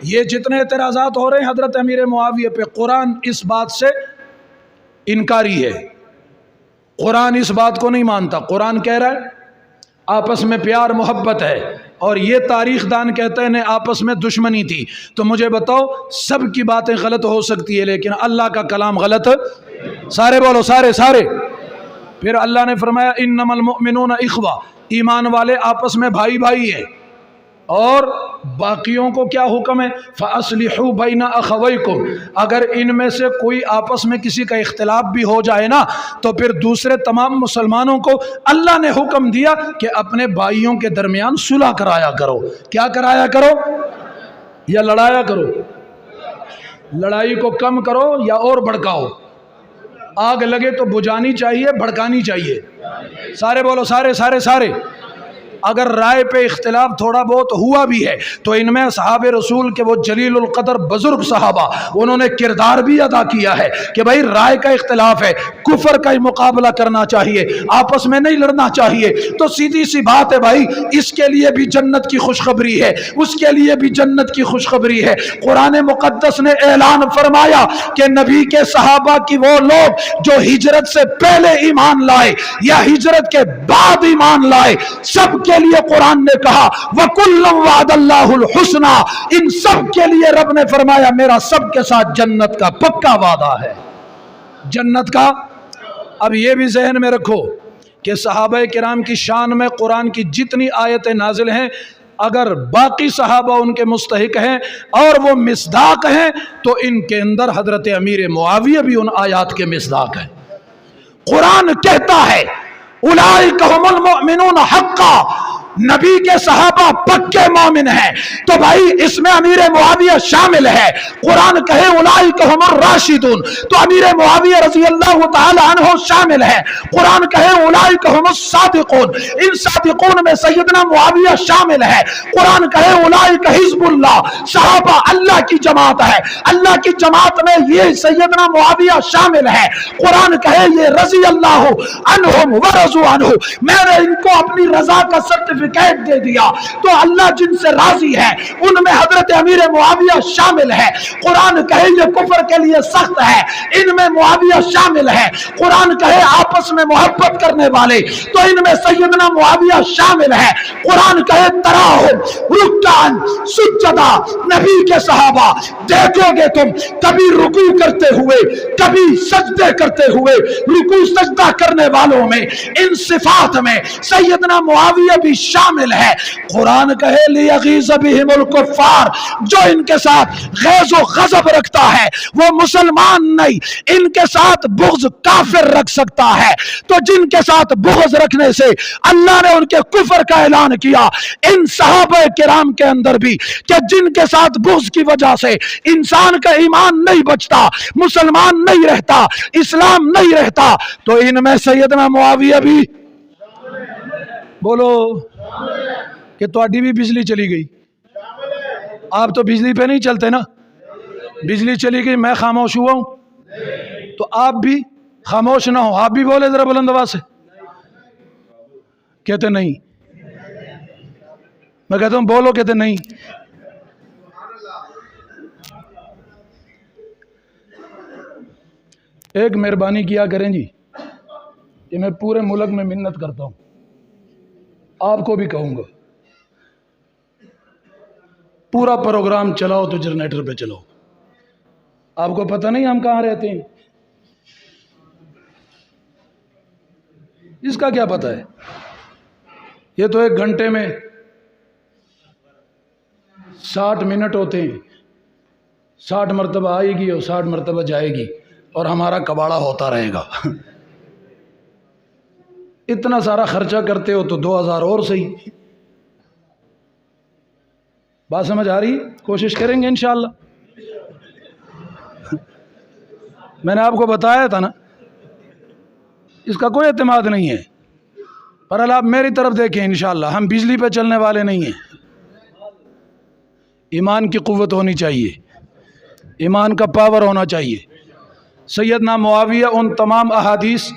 یہ جتنے اعتراضات ہو رہے ہیں حضرت امیر معاویہ پہ، قرآن اس بات سے انکاری ہے، قرآن اس بات کو نہیں مانتا۔ قرآن کہہ رہا ہے آپس میں پیار محبت ہے، اور یہ تاریخ دان کہتے ہیں آپس میں دشمنی تھی۔ تو مجھے بتاؤ، سب کی باتیں غلط ہو سکتی ہے لیکن اللہ کا کلام غلط؟ سارے بولو، سارے۔ پھر اللہ نے فرمایا انما المؤمنون اخوہ، ایمان والے آپس میں بھائی بھائی ہیں۔ اور باقیوں کو کیا حکم ہے؟ فَأَصْلِحُوا بَيْنَ أَخَوَيْكُمْ، اگر ان میں سے کوئی آپس میں کسی کا اختلاف بھی ہو جائے نا، تو پھر دوسرے تمام مسلمانوں کو اللہ نے حکم دیا کہ اپنے بھائیوں کے درمیان صلح کرایا کرو۔ کیا کرایا کرو؟ یا لڑایا کرو؟ لڑائی کو کم کرو یا اور بڑھکاؤ؟ آگ لگے تو بجھانی چاہیے، بھڑکانی چاہیے؟ سارے بولو، سارے۔ اگر رائے پہ اختلاف تھوڑا بہت ہوا بھی ہے تو ان میں صحابہ رسول کے وہ جلیل القدر بزرگ صحابہ، انہوں نے کردار بھی ادا کیا ہے کہ بھائی رائے کا اختلاف ہے، کفر کا مقابلہ کرنا چاہیے، آپس میں نہیں لڑنا چاہیے۔ تو سیدھی سی بات ہے بھائی، اس کے لیے بھی جنت کی خوشخبری ہے، اس کے لیے بھی جنت کی خوشخبری ہے۔ قرآن مقدس نے اعلان فرمایا کہ نبی کے صحابہ کی وہ لوگ جو ہجرت سے پہلے ایمان لائے یا ہجرت کے بعد ایمان لائے، سب کے لیے قرآن نے کہا وَكُلًّا وَعَدَ اللَّهُ الْحُسْنَى، ان سب کے لیے رب نے فرمایا میرا سب کے ساتھ جنت کا پکا وعدہ ہے، جنت کا۔ اب یہ بھی ذہن میں رکھو کہ صحابہ کرام کی شان میں قرآن کی جتنی آیتیں نازل ہیں، اگر باقی صحابہ ان کے مستحق ہیں اور وہ مصداق ہیں تو ان کے اندر حضرت امیر معاویہ بھی ان آیات کے مصداق ہیں۔ قرآن کہتا ہے اولئک ھم المؤمنون حقا، نبی کے صحابہ پکے مومن ہیں، تو بھائی اس میں امیر معاویہ شامل ہے۔ قرآن کہے اولئک ھم الراشدون، تو امیر معاویہ رضی اللہ تعالی عنہ شامل ہے۔ قرآن کہے اولئک ھم الصادقون، ان صادقون میں سیدنا معاویہ شامل ہے۔ قرآن کہے اولئک حزب اللہ، صحابہ اللہ کی جماعت ہے، اللہ کی جماعت میں یہ سیدنا معاویہ شامل ہے۔ قرآن کہے یہ رضی اللہ عنہم ورضوا عنہ، میں نے ان کو اپنی رضا کا سرٹیفکیٹ دے دیا، تو اللہ جن سے راضی ہے ان میں حضرت امیر معاویہ شامل ہے۔ قرآن کہے یہ کفر کے لیے سخت ہے، ان میں معاویہ شامل ہے۔ قرآن کہے آپس میں محبت کرنے والے، تو ان میں سیدنا معاویہ شامل ہے۔ قرآن کہے تراہم رکعن سجدا، نبی کے صحابہ دیکھو گے تم کبھی رکوع کرتے ہوئے، کبھی سجدے کرتے ہوئے، رکوع سجدہ کرنے والوں میں ان صفات میں سیدنا معاویہ بھی شامل ہے۔ قرآن کہے لیغیظ بہم الکفار، جو ان کے ساتھ غیظ و غضب رکھتا ہے وہ مسلمان نہیں، ان کے ساتھ بغض کافر رکھ سکتا ہے۔ تو جن کے ساتھ بغض رکھنے سے اللہ نے ان کے کفر کا اعلان کیا، ان صحابہ کرام کے اندر بھی کہ جن کے ساتھ بغض کی وجہ سے انسان کا ایمان نہیں بچتا، مسلمان نہیں رہتا، اسلام نہیں رہتا، تو ان میں سیدنا معاویہ بھی بولو کہ تواڈی بھی بجلی چلی گئی۔ آپ تو بجلی پہ نہیں چلتے نا، بجلی چلی گئی میں خاموش ہوا ہوں، تو آپ بھی خاموش نہ ہو، آپ بھی بولے ذرا بلند آواز سے۔ کہتے نہیں، میں کہتا ہوں بولو، کہتے نہیں۔ ایک مہربانی کیا کریں جی، کہ میں پورے ملک میں منت کرتا ہوں، آپ کو بھی کہوں گا، پورا پروگرام چلاؤ تو جنریٹر پہ چلاؤ، آپ کو پتہ نہیں ہم کہاں رہتے ہیں؟ اس کا کیا پتہ ہے؟ یہ تو 1 گھنٹے میں 60 منٹ ہوتے ہیں، 60 مرتبہ آئے گی اور 60 مرتبہ جائے گی، اور ہمارا کباڑا ہوتا رہے گا۔ اتنا سارا خرچہ کرتے ہو تو 2000 اور صحیح۔ بات سمجھ آ رہی؟ کوشش کریں گے انشاءاللہ۔ میں نے آپ کو بتایا تھا نا، اس کا کوئی اعتماد نہیں ہے، پر اللہ آپ میری طرف دیکھیں انشاءاللہ، ہم بجلی پہ چلنے والے نہیں ہیں۔ ایمان کی قوت ہونی چاہیے، ایمان کا پاور ہونا چاہیے۔ سیدنا معاویہ ان تمام احادیث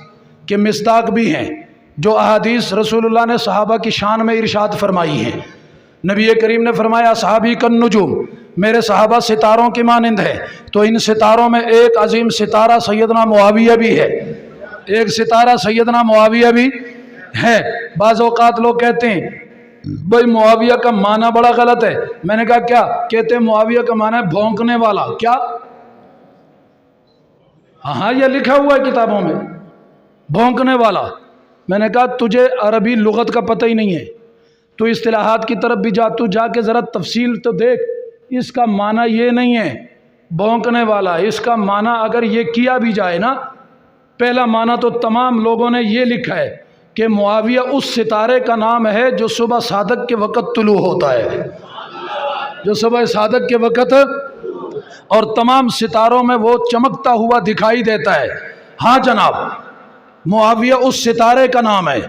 کے مصداق بھی ہیں جو احادیث رسول اللہ نے صحابہ کی شان میں ارشاد فرمائی ہیں۔ نبی کریم نے فرمایا اصحابی کالنجوم، میرے صحابہ ستاروں کی مانند ہے، تو ان ستاروں میں ایک عظیم ستارہ سیدنا معاویہ بھی ہے، ایک ستارہ سیدنا معاویہ بھی ہے۔ بعض اوقات لوگ کہتے ہیں بھائی معاویہ کا معنی بڑا غلط ہے، میں نے کہا کیا؟ کہتے ہیں معاویہ کا معنی ہے بھونکنے والا۔ کیا؟ ہاں یہ لکھا ہوا ہے کتابوں میں، بھونکنے والا۔ میں نے کہا تجھے عربی لغت کا پتہ ہی نہیں ہے، تو اصطلاحات کی طرف بھی جا، تو جا کے ذرا تفصیل تو دیکھ، اس کا معنی یہ نہیں ہے بھونکنے والا۔ اس کا معنی اگر یہ کیا بھی جائے نا، پہلا معنی تو تمام لوگوں نے یہ لکھا ہے کہ معاویہ اس ستارے کا نام ہے جو صبح صادق کے وقت طلوع ہوتا ہے، جو صبح صادق کے وقت، اور تمام ستاروں میں وہ چمکتا ہوا دکھائی دیتا ہے۔ ہاں جناب، معاویہ اس ستارے کا نام ہے،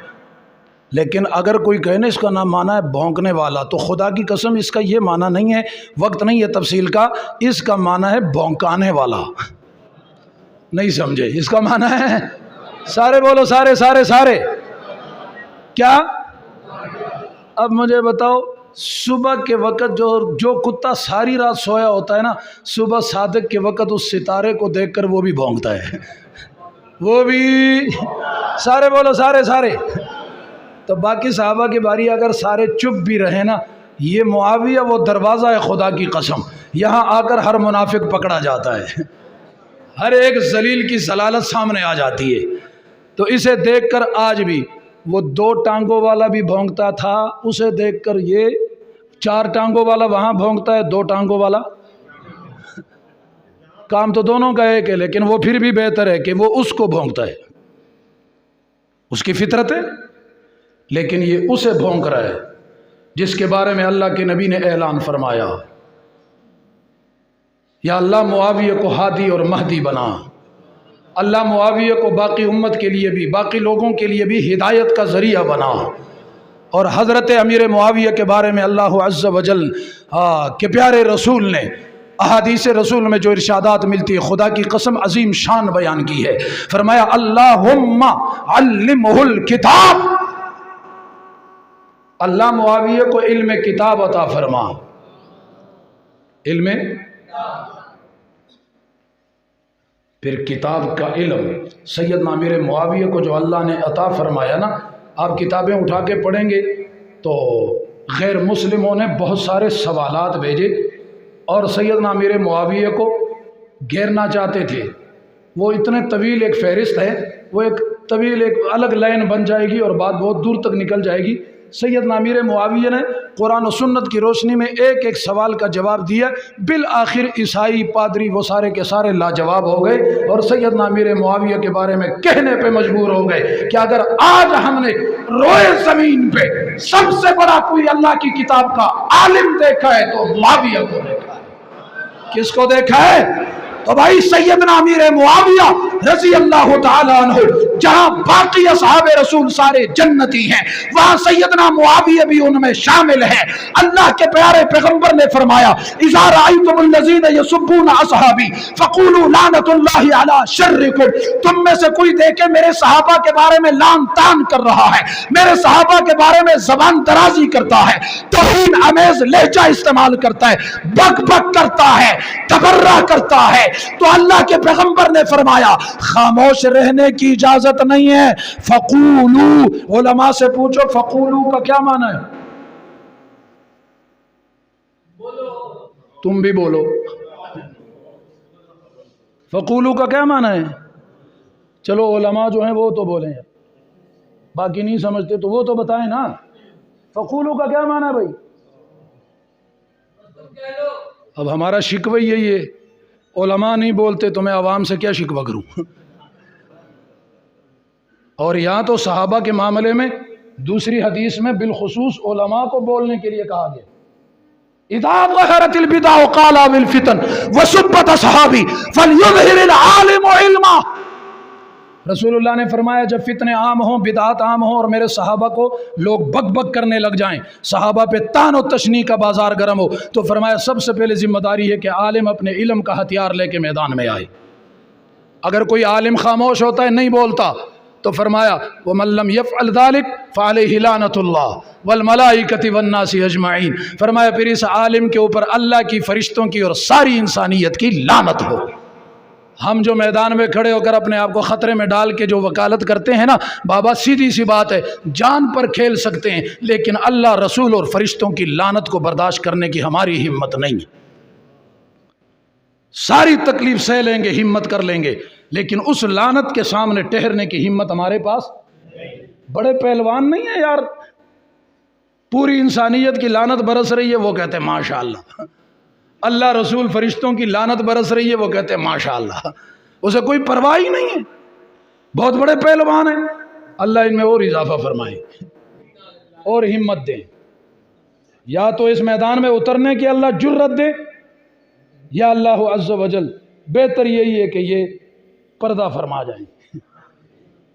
لیکن اگر کوئی کہنے اس کا نام معنی ہے بھونکنے والا، تو خدا کی قسم اس کا یہ معنی نہیں ہے، وقت نہیں ہے تفصیل کا، اس کا معنی ہے بھونکانے والا۔ نہیں سمجھے؟ اس کا معنی ہے، سارے بولو، سارے سارے سارے کیا؟ اب مجھے بتاؤ، صبح کے وقت جو کتا ساری رات سویا ہوتا ہے نا، صبح صادق کے وقت اس ستارے کو دیکھ کر وہ بھی بھونکتا ہے، وہ بھی، سارے بولو سارے سارے۔ تو باقی صحابہ کی باری اگر سارے چپ بھی رہے نا، یہ معاویہ وہ دروازہ ہے خدا کی قسم، یہاں آ کر ہر منافق پکڑا جاتا ہے، ہر ایک ذلیل کی ضلالت سامنے آ جاتی ہے۔ تو اسے دیکھ کر آج بھی وہ 2 ٹانگوں والا بھی بھونکتا تھا، اسے دیکھ کر یہ 4 ٹانگوں والا وہاں بھونکتا ہے، 2 ٹانگوں والا، کام تو دونوں کا ایک ہے، لیکن وہ پھر بھی بہتر ہے کہ وہ اس کو بھونکتا ہے، اس کی فطرت ہے، لیکن یہ اسے بھونک رہا ہے جس کے بارے میں اللہ کے نبی نے اعلان فرمایا، یا اللہ معاویہ کو ہادی اور مہدی بنا، اللہ معاویہ کو باقی امت کے لیے بھی، باقی لوگوں کے لیے بھی ہدایت کا ذریعہ بنا۔ اور حضرت امیر معاویہ کے بارے میں اللہ عز و جل کے پیارے رسول نے احادیث رسول میں جو ارشادات ملتی ہے، خدا کی قسم عظیم شان بیان کی ہے۔ فرمایا اللہم علمہ الکتاب، اللہ معاویہ کو علم کتاب عطا فرما، علم، پھر کتاب کا علم۔ سیدنا امیر معاویہ کو جو اللہ نے عطا فرمایا نا، آپ کتابیں اٹھا کے پڑھیں گے تو غیر مسلموں نے بہت سارے سوالات بھیجے اور سیدنا امیر معاویہ کو گھیرنا چاہتے تھے۔ وہ اتنے طویل ایک فہرست ہے، وہ ایک طویل ایک الگ لائن بن جائے گی اور بات بہت دور تک نکل جائے گی۔ سیدنا امیر معاویہ نے قرآن و سنت کی روشنی میں ایک ایک سوال کا جواب دیا، بالآخر عیسائی پادری وہ سارے کے سارے لاجواب ہو گئے اور سیدنا امیر معاویہ کے بارے میں کہنے پہ مجبور ہو گئے کہ اگر آج ہم نے روئے زمین پہ سب سے بڑا کوئی اللہ کی کتاب کا عالم دیکھا ہے تو معاویہ کو دیکھا ہے۔ کس کو دیکھا ہے؟ تو بھائی سیدنا امیر معاویہ رضی اللہ تعالیٰ عنہ، جہاں باقی اصحاب رسول سارے جنتی ہیں، وہاں سیدنا معاویہ بھی ان میں شامل ہے۔ اللہ کے پیارے پیغمبر نے فرمایا اذا رأیتم الذین یسبون اصحابی فقولوا لعنۃ اللہ علی شرکم، تم میں سے کوئی دیکھے میرے صحابہ کے بارے میں لعن طعن کر رہا ہے، میرے صحابہ کے بارے میں زبان درازی کرتا ہے، توہین امیز لہجہ استعمال کرتا ہے، بک بک کرتا ہے، تبرہ کرتا ہے، تو اللہ کے پیغمبر نے فرمایا خاموش رہنے کی اجازت نہیں ہے، فقولو، علماء سے پوچھو فقولو کا کیا معنی ہے؟ تم بھی بولو، فقولو کا کیا معنی ہے؟ چلو علماء جو ہیں وہ تو بولیں، باقی نہیں سمجھتے تو وہ تو بتائیں نا. فقولو کا کیا معنی ہے بھائی؟ اب ہمارا شکوہ یہی ہے، علماء نہیں بولتے تو میں عوام سے کیا شکوہ کروں؟ اور یہاں تو صحابہ کے معاملے میں دوسری حدیث میں بالخصوص علماء کو بولنے کے لیے کہا گیا. اذا ظهرت البدع قال بالفتن وسبت اصحابی فليظهر العالم علما. رسول اللہ نے فرمایا جب فتنے عام ہوں، بدعات عام ہوں اور میرے صحابہ کو لوگ بک بک کرنے لگ جائیں، صحابہ پہ تان و تشنیع کا بازار گرم ہو، تو فرمایا سب سے پہلے ذمہ داری ہے کہ عالم اپنے علم کا ہتھیار لے کے میدان میں آئے. اگر کوئی عالم خاموش ہوتا ہے، نہیں بولتا، تو فرمایا وَمَن لَّمْ يَفْعَلْ ذَلِكَ فَعَلَيْهِ لَعْنَةُ اللَّهِ وَالْمَلَائِكَةِ وَالنَّاسِ أَجْمَعِينَ. فرمایا پھر اس عالم کے اوپر اللہ کی، فرشتوں کی اور ساری انسانیت کی لعنت ہو. ہم جو میدان میں کھڑے ہو کر اپنے آپ کو خطرے میں ڈال کے جو وکالت کرتے ہیں نا بابا، سیدھی سی بات ہے، جان پر کھیل سکتے ہیں لیکن اللہ، رسول اور فرشتوں کی لعنت کو برداشت کرنے کی ہماری ہمت نہیں ہے. ساری تکلیف سہ لیں گے، ہمت کر لیں گے، لیکن اس لعنت کے سامنے ٹہرنے کی ہمت ہمارے پاس. بڑے پہلوان نہیں ہیں یار، پوری انسانیت کی لعنت برس رہی ہے، وہ کہتے ہیں ماشاء اللہ. اللہ، رسول، فرشتوں کی لعنت برس رہی ہے، وہ کہتے ہیں ماشاء اللہ. اسے کوئی پرواہ ہی نہیں ہے. بہت بڑے پہلوان ہیں. اللہ ان میں اور اضافہ فرمائے اور ہمت دے. یا تو اس میدان میں اترنے کی اللہ جرت دے، یا اللہ عز و جل بہتر یہی ہے کہ یہ پردہ فرما جائیں،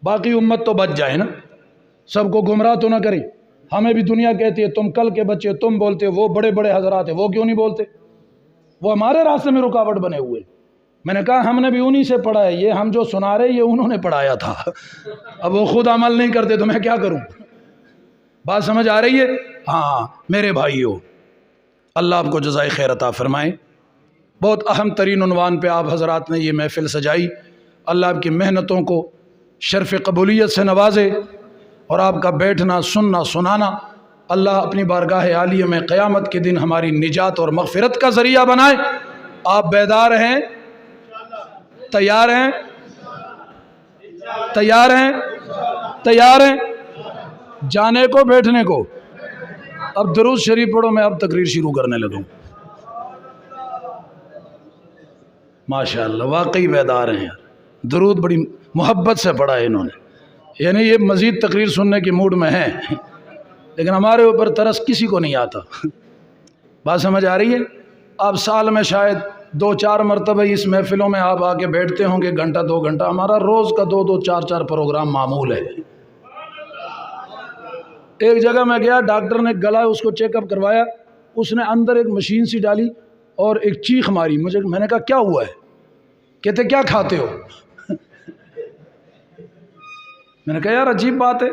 باقی امت تو بچ جائے نا. سب کو گمراہ تو نہ کریں. ہمیں بھی دنیا کہتی ہے تم کل کے بچے، تم بولتے ہو، وہ بڑے بڑے حضرات ہیں وہ کیوں نہیں بولتے؟ وہ ہمارے راستے میں رکاوٹ بنے ہوئے. میں نے کہا ہم نے بھی انہی سے پڑھا ہے، یہ ہم جو سنا رہے یہ انہوں نے پڑھایا تھا. اب وہ خود عمل نہیں کرتے تو میں کیا کروں؟ بات سمجھ آ رہی ہے؟ ہاں میرے بھائیو، اللہ آپ کو جزائے خیر عطا فرمائے. بہت اہم ترین عنوان پہ آپ حضرات نے یہ محفل سجائی. اللہ آپ کی محنتوں کو شرف قبولیت سے نوازے اور آپ کا بیٹھنا، سننا، سنانا اللہ اپنی بارگاہ عالیہ میں قیامت کے دن ہماری نجات اور مغفرت کا ذریعہ بنائے. آپ بیدار ہیں؟ تیار ہیں؟ تیار ہیں؟ تیار ہیں جانے کو، بیٹھنے کو؟ اب درود شریف پڑھو، میں اب تقریر شروع کرنے لگوں. ماشاء اللہ واقعی بیدار ہیں یار. درود بڑی محبت سے پڑھا ہے انہوں نے، یعنی یہ مزید تقریر سننے کی موڈ میں ہیں، لیکن ہمارے اوپر ترس کسی کو نہیں آتا. بات سمجھ آ رہی ہے؟ آپ سال میں شاید 2-4 مرتبہ اس محفلوں میں آپ آ کے بیٹھتے ہوں گے، گھنٹہ 2 گھنٹہ. ہمارا روز کا 2-2 4-4 پروگرام معمول ہے. ایک جگہ میں گیا، ڈاکٹر نے گلا اس کو چیک اپ کروایا، اس نے اندر ایک مشین سی ڈالی اور ایک چیخ ماری. میں نے کہا کیا ہوا ہے؟ کہتے کیا کھاتے ہو؟ میں نے کہا یار عجیب بات ہے،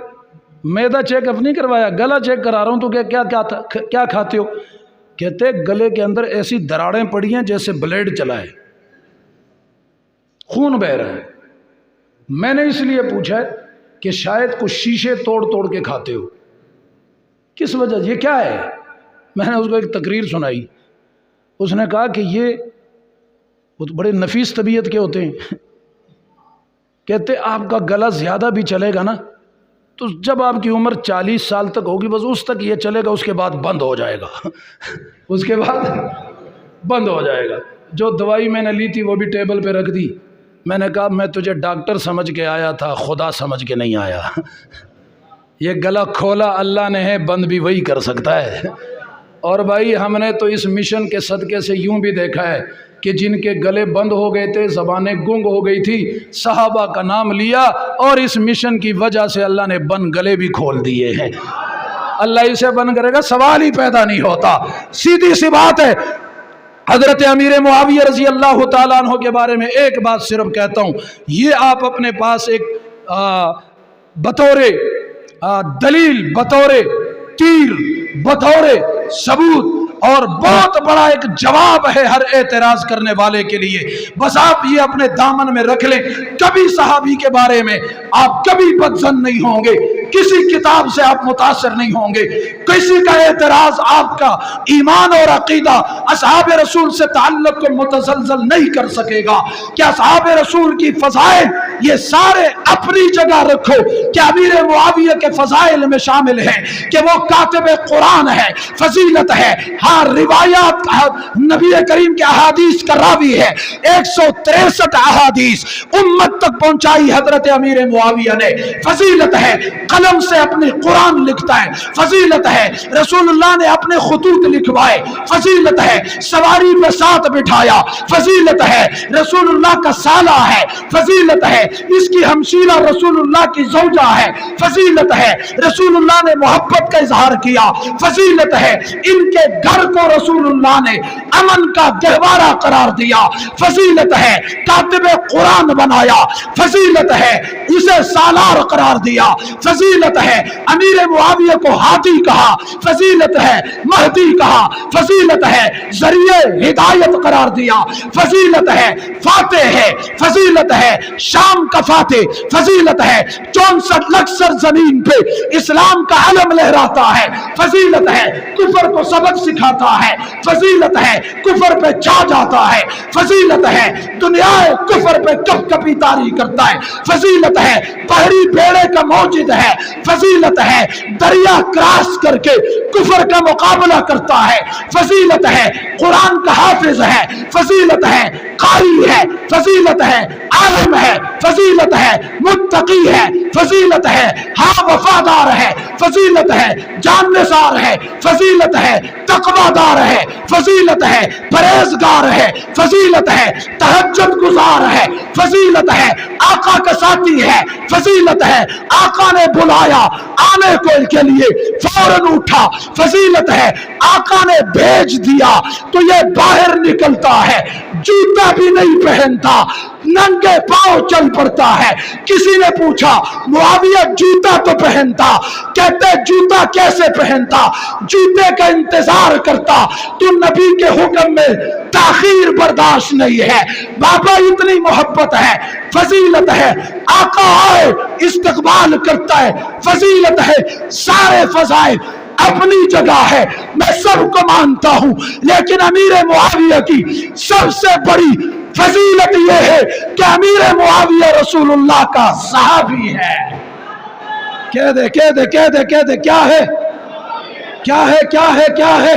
معدہ چیک اپ نہیں کروایا، گلا چیک کرا رہا ہوں تو کیا کھاتے ہو؟ کہتے گلے کے اندر ایسی دراڑیں پڑی ہیں جیسے بلیڈ چلا ہے، خون بہہ رہا ہے. میں نے اس لیے پوچھا کہ شاید کچھ شیشے توڑ توڑ کے کھاتے ہو، کس وجہ، یہ کیا ہے؟ میں نے اس کو ایک تقریر سنائی. اس نے کہا کہ یہ بڑے نفیس طبیعت کے ہوتے ہیں. کہتے آپ کا گلا زیادہ بھی چلے گا نا تو جب آپ کی عمر 40 سال تک ہوگی بس اس تک یہ چلے گا، اس کے بعد بند ہو جائے گا. اس کے بعد بند ہو جائے گا. جو دوائی میں نے لی تھی وہ بھی ٹیبل پہ رکھ دی. میں نے کہا میں تجھے ڈاکٹر سمجھ کے آیا تھا، خدا سمجھ کے نہیں آیا. یہ گلا کھولا اللہ نے ہے، بند بھی وہی کر سکتا ہے. اور بھائی ہم نے تو اس مشن کے صدقے سے یوں بھی دیکھا ہے کہ جن کے گلے بند ہو گئے تھے، زبانیں گنگ ہو گئی تھی، صحابہ کا نام لیا اور اس مشن کی وجہ سے اللہ نے بند گلے بھی کھول دیے ہیں. اللہ اسے بند کرے گا، سوال ہی پیدا نہیں ہوتا. سیدھی سی بات ہے. حضرت امیر معاویہ رضی اللہ تعالیٰ عنہ کے بارے میں ایک بات صرف کہتا ہوں، یہ آپ اپنے پاس ایک بطور دلیل، بطور تیر، بطور ثبوت اور بہت بڑا ایک جواب ہے ہر اعتراض کرنے والے کے لیے. بس آپ یہ اپنے دامن میں رکھ لیں, کبھی صحابی کے بارے میں آپ کبھی بدظن نہیں ہوں گے, کسی کتاب سے آپ متاثر نہیں ہوں گے, کسی کا اعتراض آپ کا ایمان اور عقیدہ اصحاب رسول سے تعلق کو متزلزل نہیں کر سکے گا. کہ اصحاب رسول کی فضائل یہ سارے اپنی جگہ رکھو کہ امیر معاویہ کے فضائل میں شامل ہیں کہ وہ کاتب قرآن ہے, فضیلت ہے. ہاں روایات نبی کریم کے احادیث کا راوی ہے, 163 احادیث امت تک پہنچائی حضرت امیر معاویہ نے, فضیلت ہے. قلم سے اپنی قرآن لکھتا ہے, فضیلت ہے. رسول اللہ نے اپنے خطوط لکھوائے, فضیلت ہے. سواری پہ ساتھ بٹھایا, فضیلت ہے. رسول اللہ کا سالہ ہے, فضیلت ہے. اس کی ہمشیرہ رسول اللہ کی زوجہ ہے, فضیلت ہے. رسول اللہ نے محبت کا اظہار کیا, فضیلت ہے. ان کے گھر کو رسول اللہ نے امن کا گہوارہ قرار دیا, فضیلت ہے. کاتب قرآن بنایا, فضیلت ہے. اسے سالار قرار دیا, فضیلت ہے. امیر معاویہ کو ہادی کہا, فضیلت ہے. مہدی کہا, فضیلت ہے. ذریعہ ہدایت قرار دیا, فضیلت ہے. فاتح ہے, فضیلت ہے. شام کا فاتح, فضیلت ہے. 64 لاکھ سرزمین پہ اسلام کا علم لہراتا ہے, فضیلت ہے. کفر کو سبق سکھاتا ہے, فضیلت ہے. کفر پہ چھا جاتا ہے, فضیلت ہے. دنیا کفر پہ کپ کپی طاری کرتا ہے, فضیلت ہے. بحری بیڑے کا موجد ہے, فضیلت ہے. دریا کراس کر کے کفر کا مقابلہ کرتا ہے, فضیلت ہے. قرآن کا حافظ ہے, فضیلت ہے. قاری ہے, فضیلت ہے. عالم ہے, فضیلت ہے. متقی ہے, فضیلت ہے. ہاں وفادار ہے, فضیلت ہے. جاننثار ہے, فضیلت ہے. تقوی دار ہے, فضیلت ہے. پرہیزگار ہے, فضیلت ہے. تہجد گزار ہے, فضیلت ہے. آقا کا ساتھی ہے, فضیلت ہے. آقا نے بلایا آنے کو کے لیے فوراً اٹھا, فضیلت ہے. آقا نے بھیج دیا تو یہ باہر نکلتا ہے, جوتا بھی نہیں پہنتا, ننگے پاؤں چل پڑتا ہے. کسی نے پوچھا معاویہ جوتا تو پہنتا, کہتے جوتا کیسے پہنتا, جوتے کا انتظار کرتا, تو نبی کے حکم میں تاخیر برداشت نہیں ہے. بابا اتنی محبت ہے, فضیلت ہے. آقا آئے استقبال کرتا ہے, فضیلت ہے. سارے فضائل اپنی جگہ ہے, میں سب کو مانتا ہوں, لیکن امیر معاویہ کی سب سے بڑی فضیلت یہ ہے کہ امیر معاویہ رسول اللہ کا صحابی ہے. کہہ دے کہہ دے کہہ دے کہہ دے, کیا ہے کیا ہے کیا ہے کیا ہے.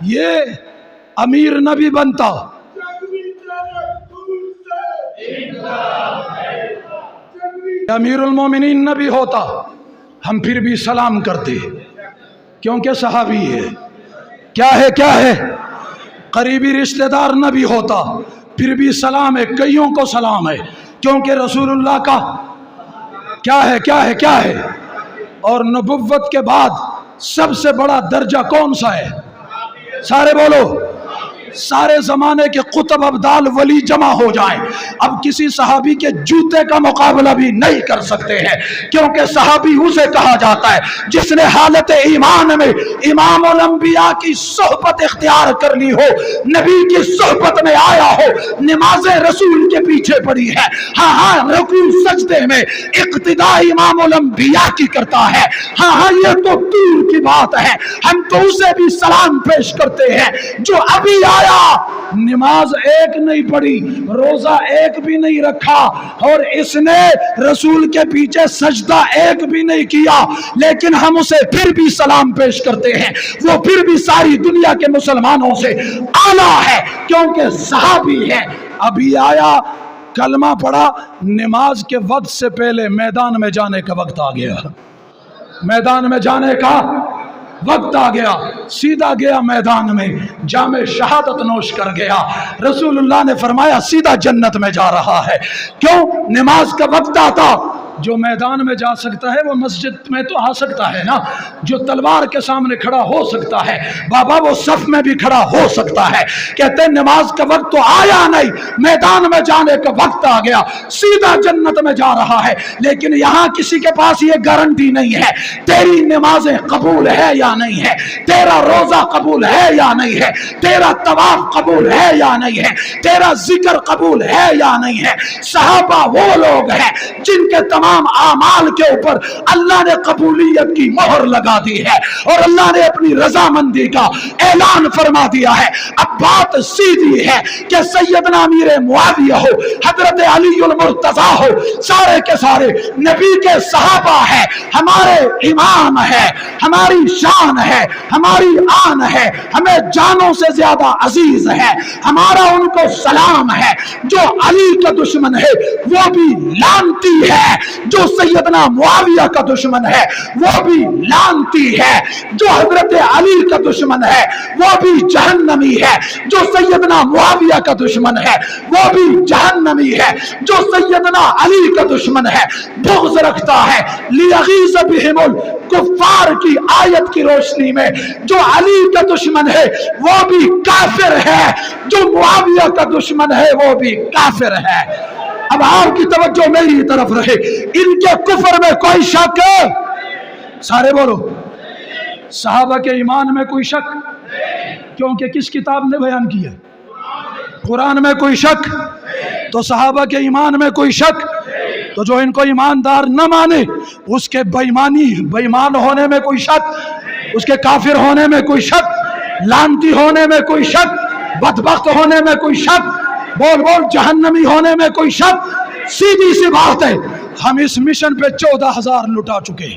یہ امیر نہ بھی بنتا, امیر المومنین نہ بھی ہوتا, ہم پھر بھی سلام کرتے کیونکہ صحابی ہے. کیا ہے کیا ہے. قریبی رشتہ دار نہ بھی ہوتا, پھر بھی سلام ہے. کئیوں کو سلام ہے کیونکہ رسول اللہ کا کیا ہے کیا ہے کیا ہے. اور نبوت کے بعد سب سے بڑا درجہ کون سا ہے؟ سارے بولو. سارے زمانے کے قطب ابدال ولی جمع ہو جائیں, اب کسی صحابی کے جوتے کا مقابلہ بھی نہیں کر سکتے ہیں, کیونکہ صحابی اسے کہا جاتا ہے جس نے حالت ایمان میں امام الانبیاء کی صحبت اختیار کر لی ہو, نبی کی صحبت میں آیا ہو, نماز رسول کے پیچھے پڑی ہے, ہاں ہاں رکوع سجدے میں اقتداء امام الانبیاء کی کرتا ہے. ہاں ہاں یہ تو دور کی بات ہے, ہم تو اسے بھی سلام پیش کرتے ہیں جو ابھی نماز ایک نہیں پڑھی, روزہ ایک بھی نہیں رکھا, اور اس نے رسول کے پیچھے سجدہ ایک بھی نہیں کیا, لیکن ہم اسے پھر بھی سلام پیش کرتے ہیں. وہ پھر بھی ساری دنیا کے مسلمانوں سے اعلیٰ ہے کیونکہ صحابی ہے. ابھی آیا, کلمہ پڑھا, نماز کے وقت سے پہلے میدان میں جانے کا وقت آ گیا, میدان میں جانے کا وقت آ گیا, سیدھا گیا میدان میں, جام شہادت نوش کر گیا. رسول اللہ نے فرمایا سیدھا جنت میں جا رہا ہے. کیوں؟ نماز کا وقت آتا, جو میدان میں جا سکتا ہے وہ مسجد میں تو آ سکتا ہے نا، جو تلوار کے سامنے کھڑا ہو سکتا ہے بابا وہ صف میں بھی کھڑا ہو سکتا ہے۔ کہتے ہیں نماز کا وقت تو آیا نہیں، میدان میں جانے کا وقت آ گیا، سیدھا جنت میں جا رہا ہے، لیکن یہاں کسی کے پاس یہ گارنٹی نہیں ہے تیری نمازیں قبول ہے یا نہیں ہے، تیرا روزہ قبول ہے یا نہیں ہے، تیرا طواف قبول ہے یا نہیں ہے، تیرا ذکر قبول ہے یا نہیں ہے۔ صحابہ وہ لوگ ہیں جن کے تمام اعمال کے اوپر اللہ نے قبولیت کی مہر لگا دی ہے اور اللہ نے اپنی رضامندی کا اعلان فرما دیا ہے۔ اب بات سیدھی ہے کہ سیدنا امیر معاویہ ہو، حضرت علی المرتضیٰ ہو، سارے کے سارے نبی کے صحابہ ہیں، ہمارے امام ہے، ہماری شان ہے، ہماری آن ہے، ہمیں جانوں سے زیادہ عزیز ہے، ہمارا ان کو سلام ہے۔ جو علی کا دشمن ہے وہ بھی لعنتی ہے، جو سیدنا معاویہ کا دشمن ہے وہ بھی لعنتی ہے، جو حضرت علی کا دشمن ہے وہ بھی جہنمی ہے، جو سیدنا معاویہ کا دشمن ہے وہ بھی جہنمی ہے، جو سیدنا علی کا دشمن ہے بغض رکھتا ہے لیغیظ بہم الکفار کی آیت کی روشنی میں، جو علی کا دشمن ہے وہ بھی کافر ہے، جو معاویہ کا دشمن ہے وہ بھی کافر ہے۔ اب آپ کی توجہ میری طرف رہے، ان کے کفر میں کوئی شک ہے؟ سارے بولو صحابہ کے ایمان میں کوئی شک؟ کیونکہ کس کتاب نے بیان کیا؟ قرآن میں کوئی شک؟ تو صحابہ کے ایمان میں کوئی شک؟ تو جو ان کو ایماندار نہ مانے اس کے بےایمان ہونے میں کوئی شک؟ اس کے کافر ہونے میں کوئی شک؟ لعنتی ہونے میں کوئی شک؟ بدبخت ہونے میں کوئی شک؟ بول جہنمی ہونے میں کوئی شک؟ سیدھی سی بات ہے، ہم اس مشن پہ 14,000 لٹا چکے،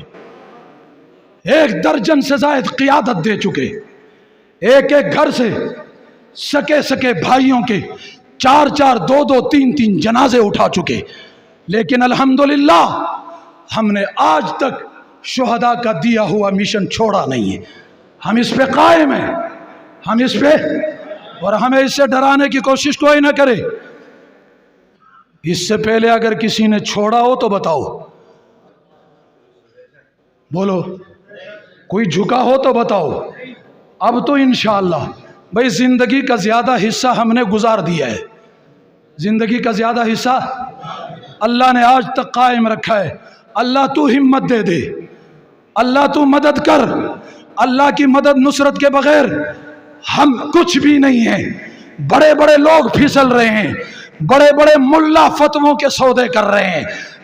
1 درجن سے زائد قیادت دے چکے، ایک گھر سے سکے بھائیوں کے 4 2 3 جنازے اٹھا چکے، لیکن الحمدللہ ہم نے آج تک شہداء کا دیا ہوا مشن چھوڑا نہیں ہے، ہم اس پہ قائم ہیں، ہم اس پہ، اور ہمیں اس سے ڈرانے کی کوشش کوئی نہ کرے۔ اس سے پہلے اگر کسی نے چھوڑا ہو تو بتاؤ، بولو، کوئی جھکا ہو تو بتاؤ۔ اب تو انشاءاللہ بھئی زندگی کا زیادہ حصہ ہم نے گزار دیا ہے، زندگی کا زیادہ حصہ اللہ نے آج تک قائم رکھا ہے۔ اللہ تو ہمت دے دے، اللہ تو مدد کر، اللہ کی مدد نصرت کے بغیر ہم کچھ بھی نہیں ہیں۔ بڑے بڑے لوگ پھسل رہے ہیں، بڑے بڑے ملا فتووں کے سودے کر رہے ہیں،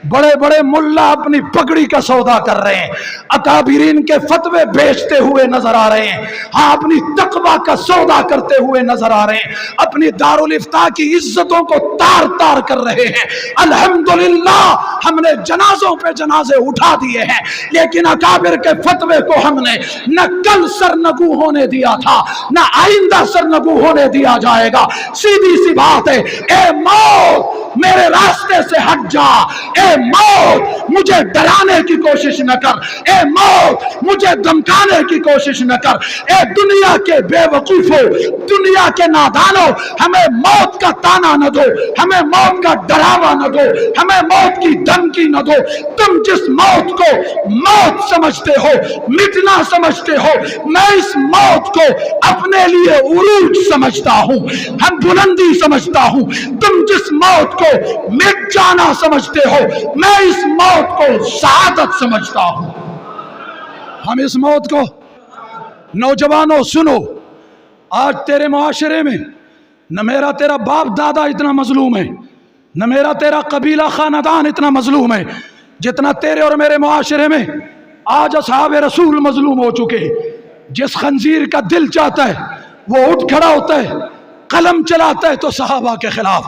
بڑے بڑے ملا اپنی پگڑی کا سودا کر رہے ہیں، اکابرین کے فتوے بیچتے ہوئے نظر آ رہے ہیں، ہاں اپنی تقوی کا سودا کرتے ہوئے نظر آ رہے ہیں، اپنی دارالافتاء کی عزتوں کو تار تار کر رہے ہیں۔ الحمدللہ ہم نے جنازوں پہ جنازے اٹھا دیے ہیں، لیکن اکابر کے فتوے کو ہم نے نہ کل سرنگو ہونے دیا تھا، نہ آئندہ سرنگو ہونے دیا جائے گا۔ سیدھی سی بات ہے، اے موت میرے راستے سے ہٹ جا، اے موت مجھے ڈرانے کی کوشش نہ کر، اے موت مجھے دھمکانے کی کوشش نہ کر، اے دنیا کے بے وقوفوں، دنیا کے نادانوں، ہمیں موت کا تانا نہ دو، ہمیں موت کا ڈراوا نہ دو، ہمیں موت کی دھمکی نہ دو۔ تم جس موت کو موت سمجھتے ہو، مٹنا سمجھتے ہو، میں اس موت کو اپنے لیے عروج سمجھتا ہوں، ہم بلندی سمجھتا ہوں۔ تم جس موت کو مٹ جانا سمجھتے ہو، میں اس موت کو سعادت سمجھتا ہوں۔ ہم اس موت کو، نوجوانوں سنو، آج تیرے معاشرے میں نہ میرا تیرا باپ دادا اتنا مظلوم ہے، نہ میرا تیرا قبیلہ خاندان اتنا مظلوم ہے جتنا تیرے اور میرے معاشرے میں آج اصحاب رسول مظلوم ہو چکے۔ جس خنزیر کا دل چاہتا ہے وہ اٹھ کھڑا ہوتا ہے، قلم چلاتا ہے تو صحابہ کے خلاف،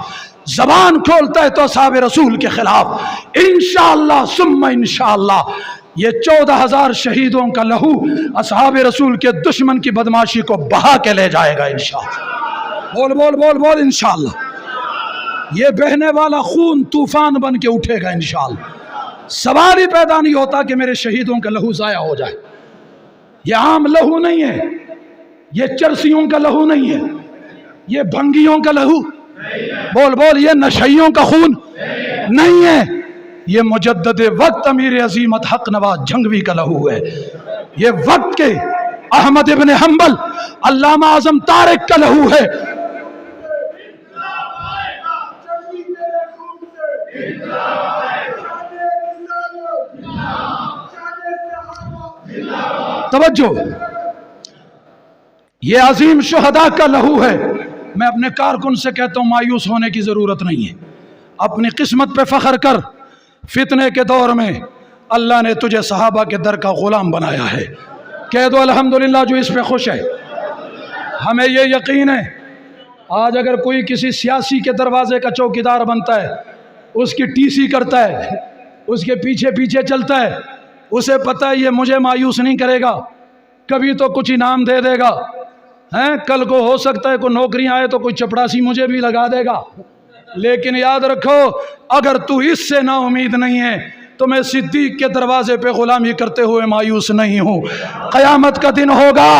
زبان کھولتا ہے تو اصحاب رسول کے خلاف۔ انشاءاللہ ثم انشاءاللہ یہ 14,000 شہیدوں کا لہو اصحاب رسول کے دشمن کی بدماشی کو بہا کے لے جائے گا انشاءاللہ۔ بول بول بول بول انشاءاللہ۔ یہ بہنے والا خون طوفان بن کے اٹھے گا انشاءاللہ۔ سوال ہی پیدا نہیں ہوتا کہ میرے شہیدوں کا لہو ضائع ہو جائے۔ یہ عام لہو نہیں ہے، یہ چرسیوں کا لہو نہیں ہے، یہ بھنگیوں کا لہو، بول بول، یہ نشئیوں کا خون نہیں ہے، یہ مجدد وقت امیر عظیمت حق نواز جھنگوی کا لہو ہے، یہ وقت کے احمد ابن حنبل علامہ اعظم طارق کا لہو ہے۔ توجہ، یہ عظیم شہداء کا لہو ہے۔ میں اپنے کارکن سے کہتا ہوں مایوس ہونے کی ضرورت نہیں ہے، اپنی قسمت پہ فخر کر۔ فتنے کے دور میں اللہ نے تجھے صحابہ کے در کا غلام بنایا ہے، کہہ دو الحمدللہ جو اس پہ خوش ہے۔ ہمیں یہ یقین ہے آج اگر کوئی کسی سیاسی کے دروازے کا چوکیدار بنتا ہے، اس کی ٹی سی کرتا ہے، اس کے پیچھے پیچھے چلتا ہے، اسے پتہ ہے یہ مجھے مایوس نہیں کرے گا، کبھی تو کچھ انعام دے دے گا، کل کو ہو سکتا ہے کوئی نوکری آئے تو کوئی چپڑاسی مجھے بھی لگا دے گا۔ لیکن یاد رکھو اگر تو اس سے نا امید نہیں ہے تو میں صدیق کے دروازے پہ غلامی کرتے ہوئے مایوس نہیں ہوں۔ قیامت کا دن ہوگا،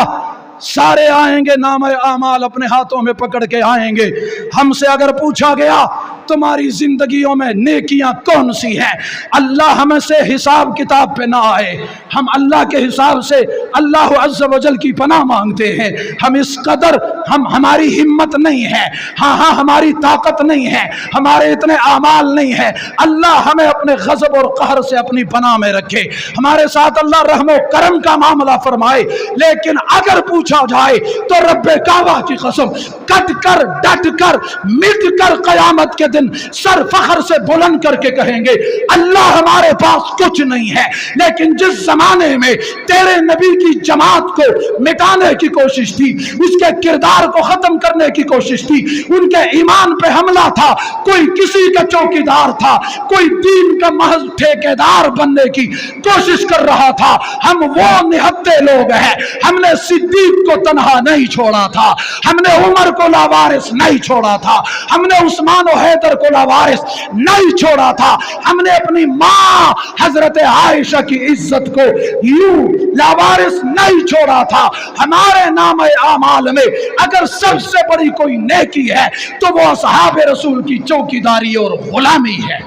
سارے آئیں گے نام اعمال اپنے ہاتھوں میں پکڑ کے آئیں گے۔ ہم سے اگر پوچھا گیا تمہاری زندگیوں میں نیکیاں کون سی ہیں، اللہ ہمیں سے حساب کتاب پہ نہ آئے، ہم اللہ کے حساب سے اللہ عز و جل کی پناہ مانگتے ہیں۔ ہم اس قدر ہماری ہمت نہیں ہے، ہاں ہماری طاقت نہیں ہے، ہمارے اتنے اعمال نہیں ہے۔ اللہ ہمیں اپنے غضب اور قہر سے اپنی پناہ میں رکھے، ہمارے ساتھ اللہ رحم و کرم کا معاملہ فرمائے۔ لیکن اگر پوچھا جائے تو رب کعبہ کی قسم کٹ کر ڈٹ کر مٹ کر قیامت کے دن سر فخر سے بلند کر کے کہیں گے اللہ ہمارے پاس کچھ نہیں ہے، لیکن جس زمانے میں تیرے نبی کی جماعت کو مٹانے کی کوشش تھی، اس کے کردار کو ختم کرنے کی کوشش تھی، ان کے ایمان پہ حملہ تھا، کوئی کسی کا چوکیدار تھا، کوئی دین کا محض ٹھیکیدار بننے کی کوشش کر رہا تھا، ہم وہ نہتے لوگ ہیں۔ ہم نے صدیق کو تنہا نہیں چھوڑا تھا، ہم نے عمر کو لاوارث نہیں چھوڑا تھا، ہم نے عثمان و حیدر کو لاوارث نہیں چھوڑا تھا، ہم نے اپنی ماں حضرت عائشہ کی عزت کو یوں لاوارث نہیں چھوڑا تھا۔ ہمارے نام اعمال میں اگر سب سے بڑی کوئی نیکی ہے تو وہ اصحاب رسول کی چوکیداری اور غلامی ہے۔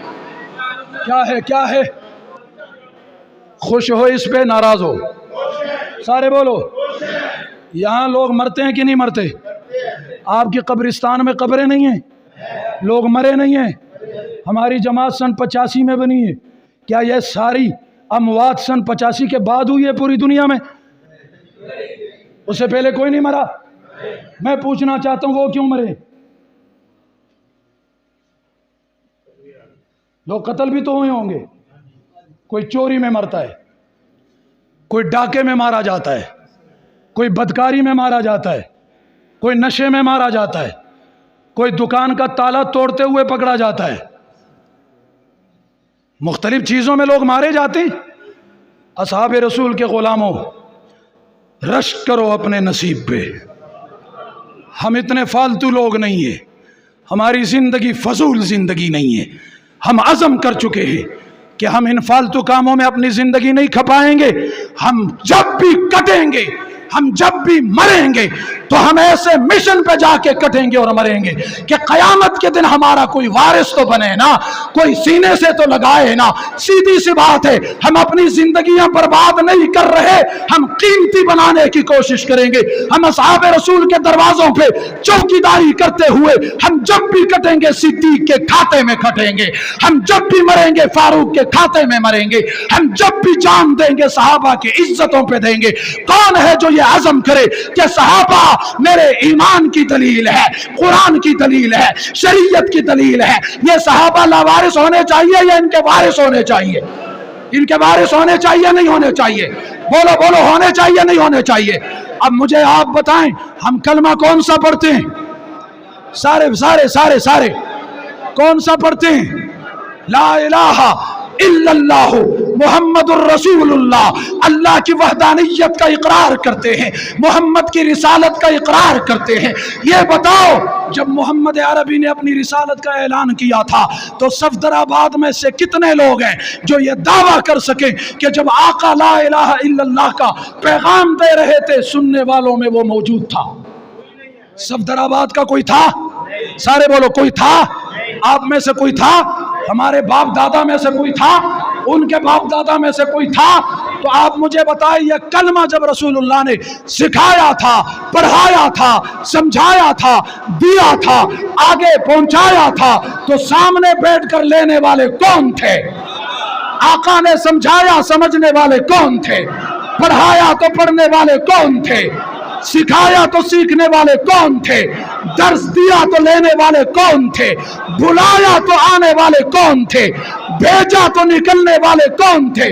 کیا ہے کیا ہے؟ خوش ہو اس پہ، ناراض ہو؟ سارے بولو۔ یہاں لوگ مرتے ہیں کہ نہیں مرتے؟ آپ کی قبرستان میں قبریں نہیں ہیں؟ لوگ مرے نہیں ہیں؟ ہماری جماعت سن 85 میں بنی ہے، کیا یہ ساری اموات سن 85 کے بعد ہوئی ہے پوری دنیا میں؟ اس سے پہلے کوئی نہیں مرا؟ میں پوچھنا چاہتا ہوں وہ کیوں مرے؟ لوگ قتل بھی تو ہوئے ہوں گے، کوئی چوری میں مرتا ہے، کوئی ڈاکے میں مارا جاتا ہے، کوئی بدکاری میں مارا جاتا ہے، کوئی نشے میں مارا جاتا ہے، کوئی دکان کا تالا توڑتے ہوئے پکڑا جاتا ہے، مختلف چیزوں میں لوگ مارے جاتے ہیں۔ اصحاب رسول کے غلاموں، رشک کرو اپنے نصیب پہ، ہم اتنے فالتو لوگ نہیں ہیں، ہماری زندگی فضول زندگی نہیں ہے، ہم عزم کر چکے ہیں کہ ہم ان فالتو کاموں میں اپنی زندگی نہیں کھپائیں گے۔ ہم جب بھی کٹیں گے، ہم جب بھی مریں گے تو ہم ایسے مشن پہ جا کے کٹیں گے اور مریں گے کہ قیامت کے دن ہمارا کوئی وارث تو بنے نا، کوئی سینے سے تو لگائے نا۔ سیدھی سی بات ہے، ہم اپنی زندگیاں برباد نہیں کر رہے، ہم قیمتی بنانے کی کوشش کریں گے۔ ہم اصحاب رسول کے دروازوں پہ چوکیداری کرتے ہوئے ہم جب بھی کٹیں گے صدیق کے کھاتے میں کٹیں گے، ہم جب بھی مریں گے فاروق کے کھاتے میں مریں گے، ہم جب بھی جان دیں گے صحابہ کی عزتوں پہ دیں گے۔ کون ہے جو یہ عزم کرے کہ صحابہ میرے ایمان کی دلیل ہے، قرآن کی دلیل ہے، شریعت کی دلیل ہے؟ یہ صحابہ لاوارث ہونے چاہیے یا ان کے وارث ہونے چاہیے؟ ان کے وارث ہونے چاہیے نہیں ہونے چاہیے؟ بولو بولو، ہونے چاہیے نہیں ہونے چاہیے؟ اب مجھے آپ بتائیں ہم کلمہ کون سا پڑھتے ہیں؟ سارے سارے سارے سارے کون سا پڑھتے ہیں؟ لا الہ الا اللہ محمد الرسول اللہ۔ اللہ کی وحدانیت کا اقرار کرتے ہیں، محمد کی رسالت کا اقرار کرتے ہیں۔ یہ بتاؤ جب محمد عربی نے اپنی رسالت کا اعلان کیا تھا تو صفدر آباد میں سے کتنے لوگ ہیں جو یہ دعویٰ کر سکیں کہ جب آقا لا الہ الا اللہ کا پیغام دے رہے تھے سننے والوں میں وہ موجود تھا؟ صفدر آباد کا کوئی تھا؟ سارے بولو، کوئی تھا؟ آپ میں سے کوئی تھا؟ ہمارے باپ دادا میں سے کوئی تھا؟ ان کے باپ دادا میں سے کوئی تھا؟ تو آپ مجھے بتائیں، یہ کلمہ جب رسول اللہ نے سکھایا تھا، پڑھایا تھا، سمجھایا تھا، دیا تھا، آگے پہنچایا تھا، تو سامنے بیٹھ کر لینے والے کون تھے؟ آقا نے سمجھایا، سمجھنے والے کون تھے؟ پڑھایا تو پڑھنے والے کون تھے؟ سکھایا تو سیکھنے والے کون تھے؟ درس دیا تو لینے والے کون تھے؟ بلایا تو آنے والے کون تھے؟ بھیجا تو نکلنے والے کون تھے؟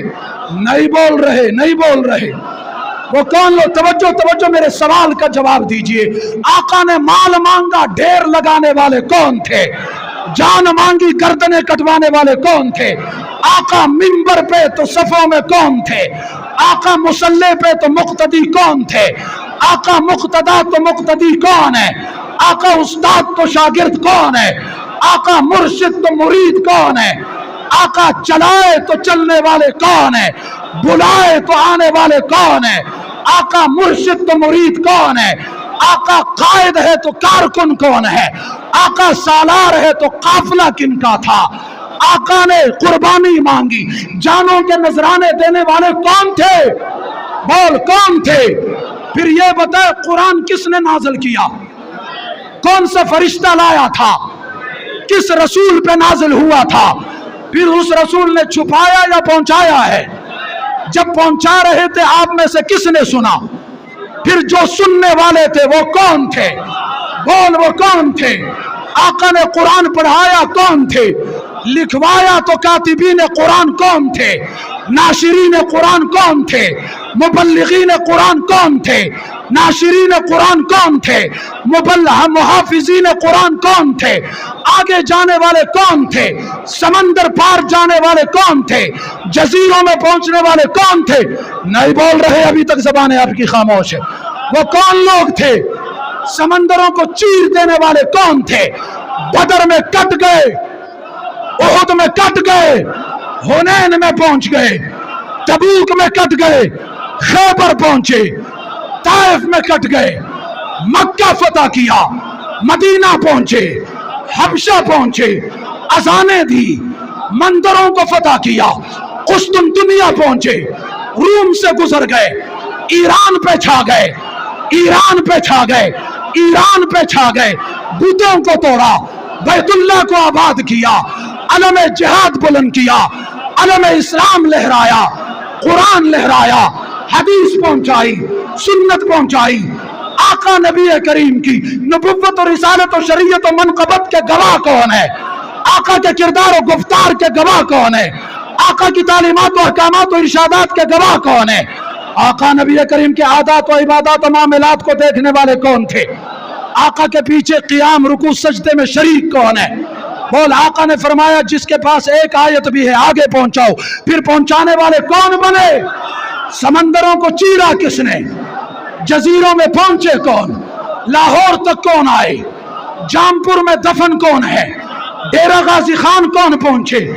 نہیں بول رہے، نہیں بول رہے۔ وہ کون لوگ؟ توجہ میرے سوال کا جواب دیجئے۔ آقا نے مال مانگا، ڈھیر لگانے والے کون تھے؟ جان مانگی، گردنیں کٹوانے والے کون تھے؟ آقا منبر پہ تو صفوں میں کون تھے؟ آقا مصلی پہ تو مقتدی کون تھے؟ آقا مقتدا تو مقتدی کون ہے؟ آقا استاد تو شاگرد کون ہے؟ آقا مرشد تو مرید کون ہے؟ آقا چلائے تو چلنے والے کون ہے؟ بلائے تو آنے والے کون ہے؟ آقا مرشد تو مرید کون ہے؟ آقا قائد ہے تو کارکن کون ہے؟ آقا سالار ہے تو قافلہ کن کا تھا؟ آقا نے قربانی مانگی، جانوں کے نذرانے دینے والے کون تھے؟ بول، کون تھے؟ پھر یہ بتائے قرآن کس نے نازل کیا؟ کون سا فرشتہ لایا تھا؟ کس رسول پہ نازل ہوا تھا؟ پھر اس رسول نے چھپایا یا پہنچایا ہے؟ جب پہنچا رہے تھے آپ میں سے کس نے سنا؟ پھر جو سننے والے تھے وہ کون تھے؟ بول، وہ کون تھے؟ آقا نے قرآن پڑھایا، کون تھے؟ لکھوایا تو کاتبین قرآن کون تھے؟ ناشرین قرآن کون تھے؟ مبلغین قرآن کون تھے؟ ناشرین قرآن کون تھے؟ محافظین قرآن کون تھے؟ آگے جانے والے کون تھے؟ سمندر پار جانے والے کون تھے؟ جزیروں میں پہنچنے والے کون تھے؟ نہیں بول رہے، ابھی تک زبانیں آپ کی خاموش ہے۔ وہ کون لوگ تھے؟ سمندروں کو چیر دینے والے کون تھے؟ بدر میں کٹ گئے، احد میں کٹ گئے، حنین میں پہنچ گئے، تبوک میں کٹ گئے، خیبر پہنچے، طائف میں کٹ گئے، مکہ فتح کیا، مدینہ پہنچے، حبشہ پہنچے، اذانیں دی، مندروں کو فتح کیا، قسطنطنیہ پہنچے، روم سے گزر گئے، ایران پہ چھا گئے، ایران پہ چھا گئے، ایران پہ چھا گئے، بتوں کو توڑا، بیت اللہ کو آباد کیا، علم جہاد بلند کیا، علم اسلام لہرایا، قرآن لہرایا، حدیث پہنچائی، سنت پہنچائی۔ آقا نبی کریم کی نبوت اور رسالت و شریعت و منقبت کے گواہ کون ہے؟ آقا کے کردار و گفتار کے گواہ کون ہے؟ آقا کی تعلیمات و احکامات و ارشادات کے گواہ کون ہے؟ آقا نبی کریم کے عادات و عبادات و معاملات کو دیکھنے والے کون تھے؟ آقا کے پیچھے قیام، رکوع، سجدے میں شریک کون ہے؟ بول، آقا نے فرمایا جس کے پاس ایک آیت بھی ہے آگے پہنچاؤ۔ پھر پہنچانے والے کون بنے؟ سمندروں کو چیرا کس نے؟ جزیروں میں پہنچے کون؟ لاہور تک کون آئے؟ جامپور میں دفن کون ہے؟ ڈیرہ غازی خان کون پہنچے؟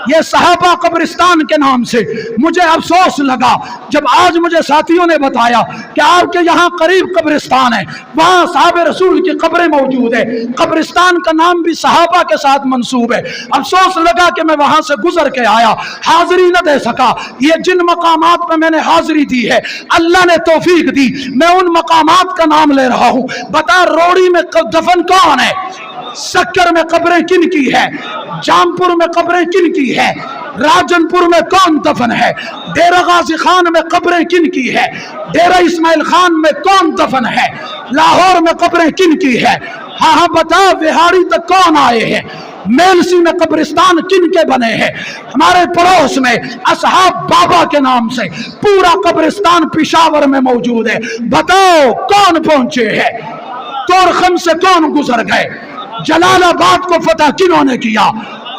یہ صحابہ قبرستان کے نام سے مجھے افسوس لگا جب آج مجھے ساتھیوں نے بتایا کہ آپ کے یہاں قریب قبرستان ہے، وہاں صحابہ رسول کی قبریں موجود ہے، قبرستان کا نام بھی صحابہ کے ساتھ منسوب ہے۔ افسوس لگا کہ میں وہاں سے گزر کے آیا، حاضری نہ دے سکا۔ یہ جن مقامات پہ میں نے حاضری دی ہے، اللہ نے توفیق دی، میں ان مقامات کا نام لے رہا ہوں۔ بتا، روڑی میں دفن کون ہے؟ سکر میں قبریں کن کی ہے؟ جامپور میں قبریں کن کی ہے؟ راجن پور میں کون دفن ہے؟ ڈیرہ غازی خان میں قبریں کن کی ہے؟ ڈیرہ اسماعیل خان میں کون دفن ہے؟ لاہور میں قبریں کن کی ہے؟ ہاں بتا، بہاڑی تک کون آئے ہیں؟ میلسی میں قبرستان کن کے بنے ہیں؟ ہمارے پڑوس میں اصحاب بابا کے نام سے پورا قبرستان پشاور میں موجود ہے۔ بتاؤ کون پہنچے ہیں؟ تورخم سے کون گزر گئے؟ جلال آباد کو فتح کنہوں نے کیا؟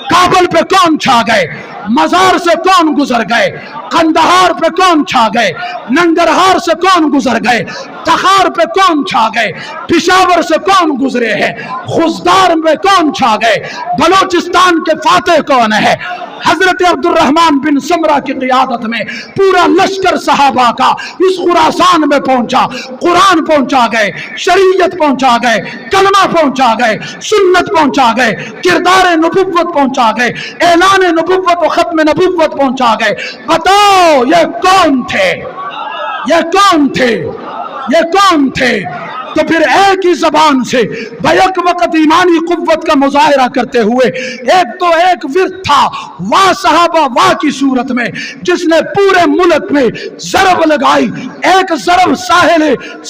کابل پہ کون چھا گئے؟ مزار سے کون گزر گئے؟ قندہار پہ کون چھا گئے؟ ننگرہار سے کون گزر گئے؟ تخار پہ کون چھا گئے؟ پشاور سے کون گزرے ہیں؟ خزدار میں کون چھا گئے؟ بلوچستان کے فاتح کون ہے؟ حضرت عبد الرحمن بن سمرہ کی قیادت میں پورا لشکر صحابہ کا اس خراسان میں پہنچا، قرآن پہنچا گئے، شریعت پہنچا گئے، کلمہ پہنچا گئے، سنت پہنچا گئے، کردار نبوت پہنچا گئے، اعلان نبوت و ختم نبوت پہنچا گئے۔ بتاؤ یہ کون تھے؟ یہ کون تھے؟ یہ کون تھے؟ تو پھر ایک ہی زبان سے بیک وقت ایمانی قوت کا مظاہرہ کرتے ہوئے ایک تو ایک ورد تھا واہ صحابہ واہ کی صورت میں، جس نے پورے ملک میں ضرب لگائی۔ ایک ضرب ساحل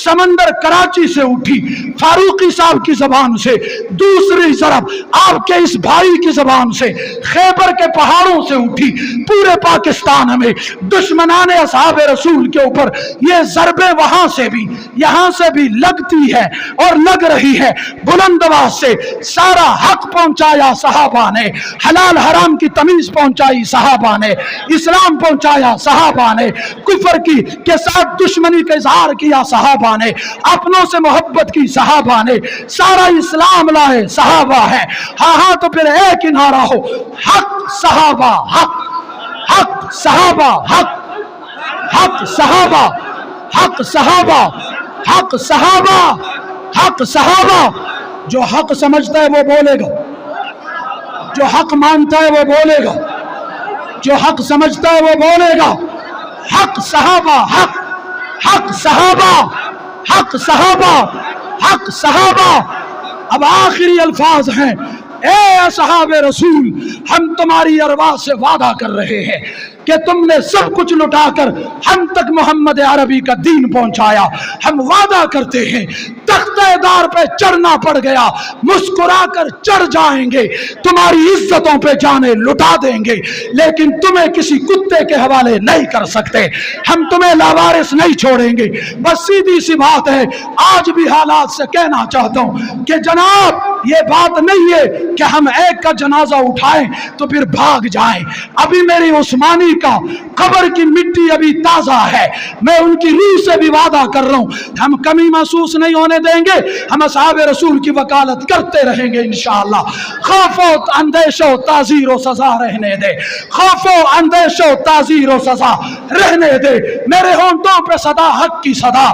سمندر کراچی سے اٹھی فاروقی صاحب کی زبان سے، دوسری ضرب آپ کے اس بھائی کی زبان سے خیبر کے پہاڑوں سے اٹھی۔ پورے پاکستان میں دشمنان اصحاب رسول کے اوپر یہ ضربیں وہاں سے بھی یہاں سے بھی لگتی ہے اور لگ رہی ہے۔ بلند آواز سے سارا حق پہنچایا صحابہ نے، حلال حرام کی تمیز پہنچائی صحابہ نے، اسلام پہنچایا صحابہ نے، کفر کی کے ساتھ دشمنی کا اظہار کیا صحابہ نے، اپنوں سے محبت کی صحابہ نے، سارا اسلام لائے صحابہ ہے۔ ہاں ہاں تو پھر ایک ہی نعرہ ہو، حق صحابہ، حق حق صحابہ، حق حق صحابہ، حق صحابہ، حق صحابہ، حق صحابہ۔ جو حق سمجھتا ہے وہ بولے گا، جو حق مانتا ہے وہ بولے گا، جو حق سمجھتا ہے وہ بولے گا۔ حق صحابہ، حق حق صحابہ، حق صحابہ، حق صحابہ۔ اب آخری الفاظ ہیں، اے اصحاب رسول، ہم تمہاری ارواح سے وعدہ کر رہے ہیں کہ تم نے سب کچھ لٹا کر ہم تک محمد عربی کا دین پہنچایا۔ ہم وعدہ کرتے ہیں تختہ دار پہ چڑھنا پڑ گیا مسکرا کر چڑھ جائیں گے، تمہاری عزتوں پہ جانیں لٹا دیں گے، لیکن تمہیں کسی کتے کے حوالے نہیں کر سکتے، ہم تمہیں لاوارث نہیں چھوڑیں گے۔ بس سیدھی سی بات ہے، آج بھی حالات سے کہنا چاہتا ہوں کہ جناب یہ بات نہیں ہے کہ ہم ایک کا جنازہ اٹھائیں تو پھر بھاگ جائیں۔ ابھی میری عثمانی کا قبر کی مٹی ابھی تازہ ہے، میں ان کی روح سے بھی وعدہ کر رہا ہوں، ہم کمی محسوس نہیں ہونے دیں گے، ہم اصحاب رسول کی وکالت کرتے رہیں گے انشاءاللہ۔ خوف و اندیش و تعزیر و سزا رہنے دے، خوف و اندیش و تعزیر و سزا رہنے دے، میرے ہونٹوں پہ صدا حق کی صدا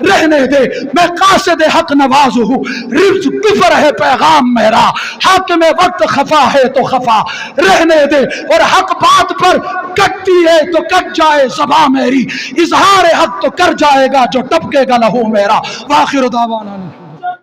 رہنے دے، میں قاصد حق نواز ہوں، رفض کفر ہے پیغام میرا، حق میں وقت خفا ہے تو خفا رہنے دے، اور حق بات پر کٹتی ہے تو کٹ جائے زباں میری، اظہار حق تو کر جائے گا جو ٹپکے گا لہو میرا۔ وآخر دعوانا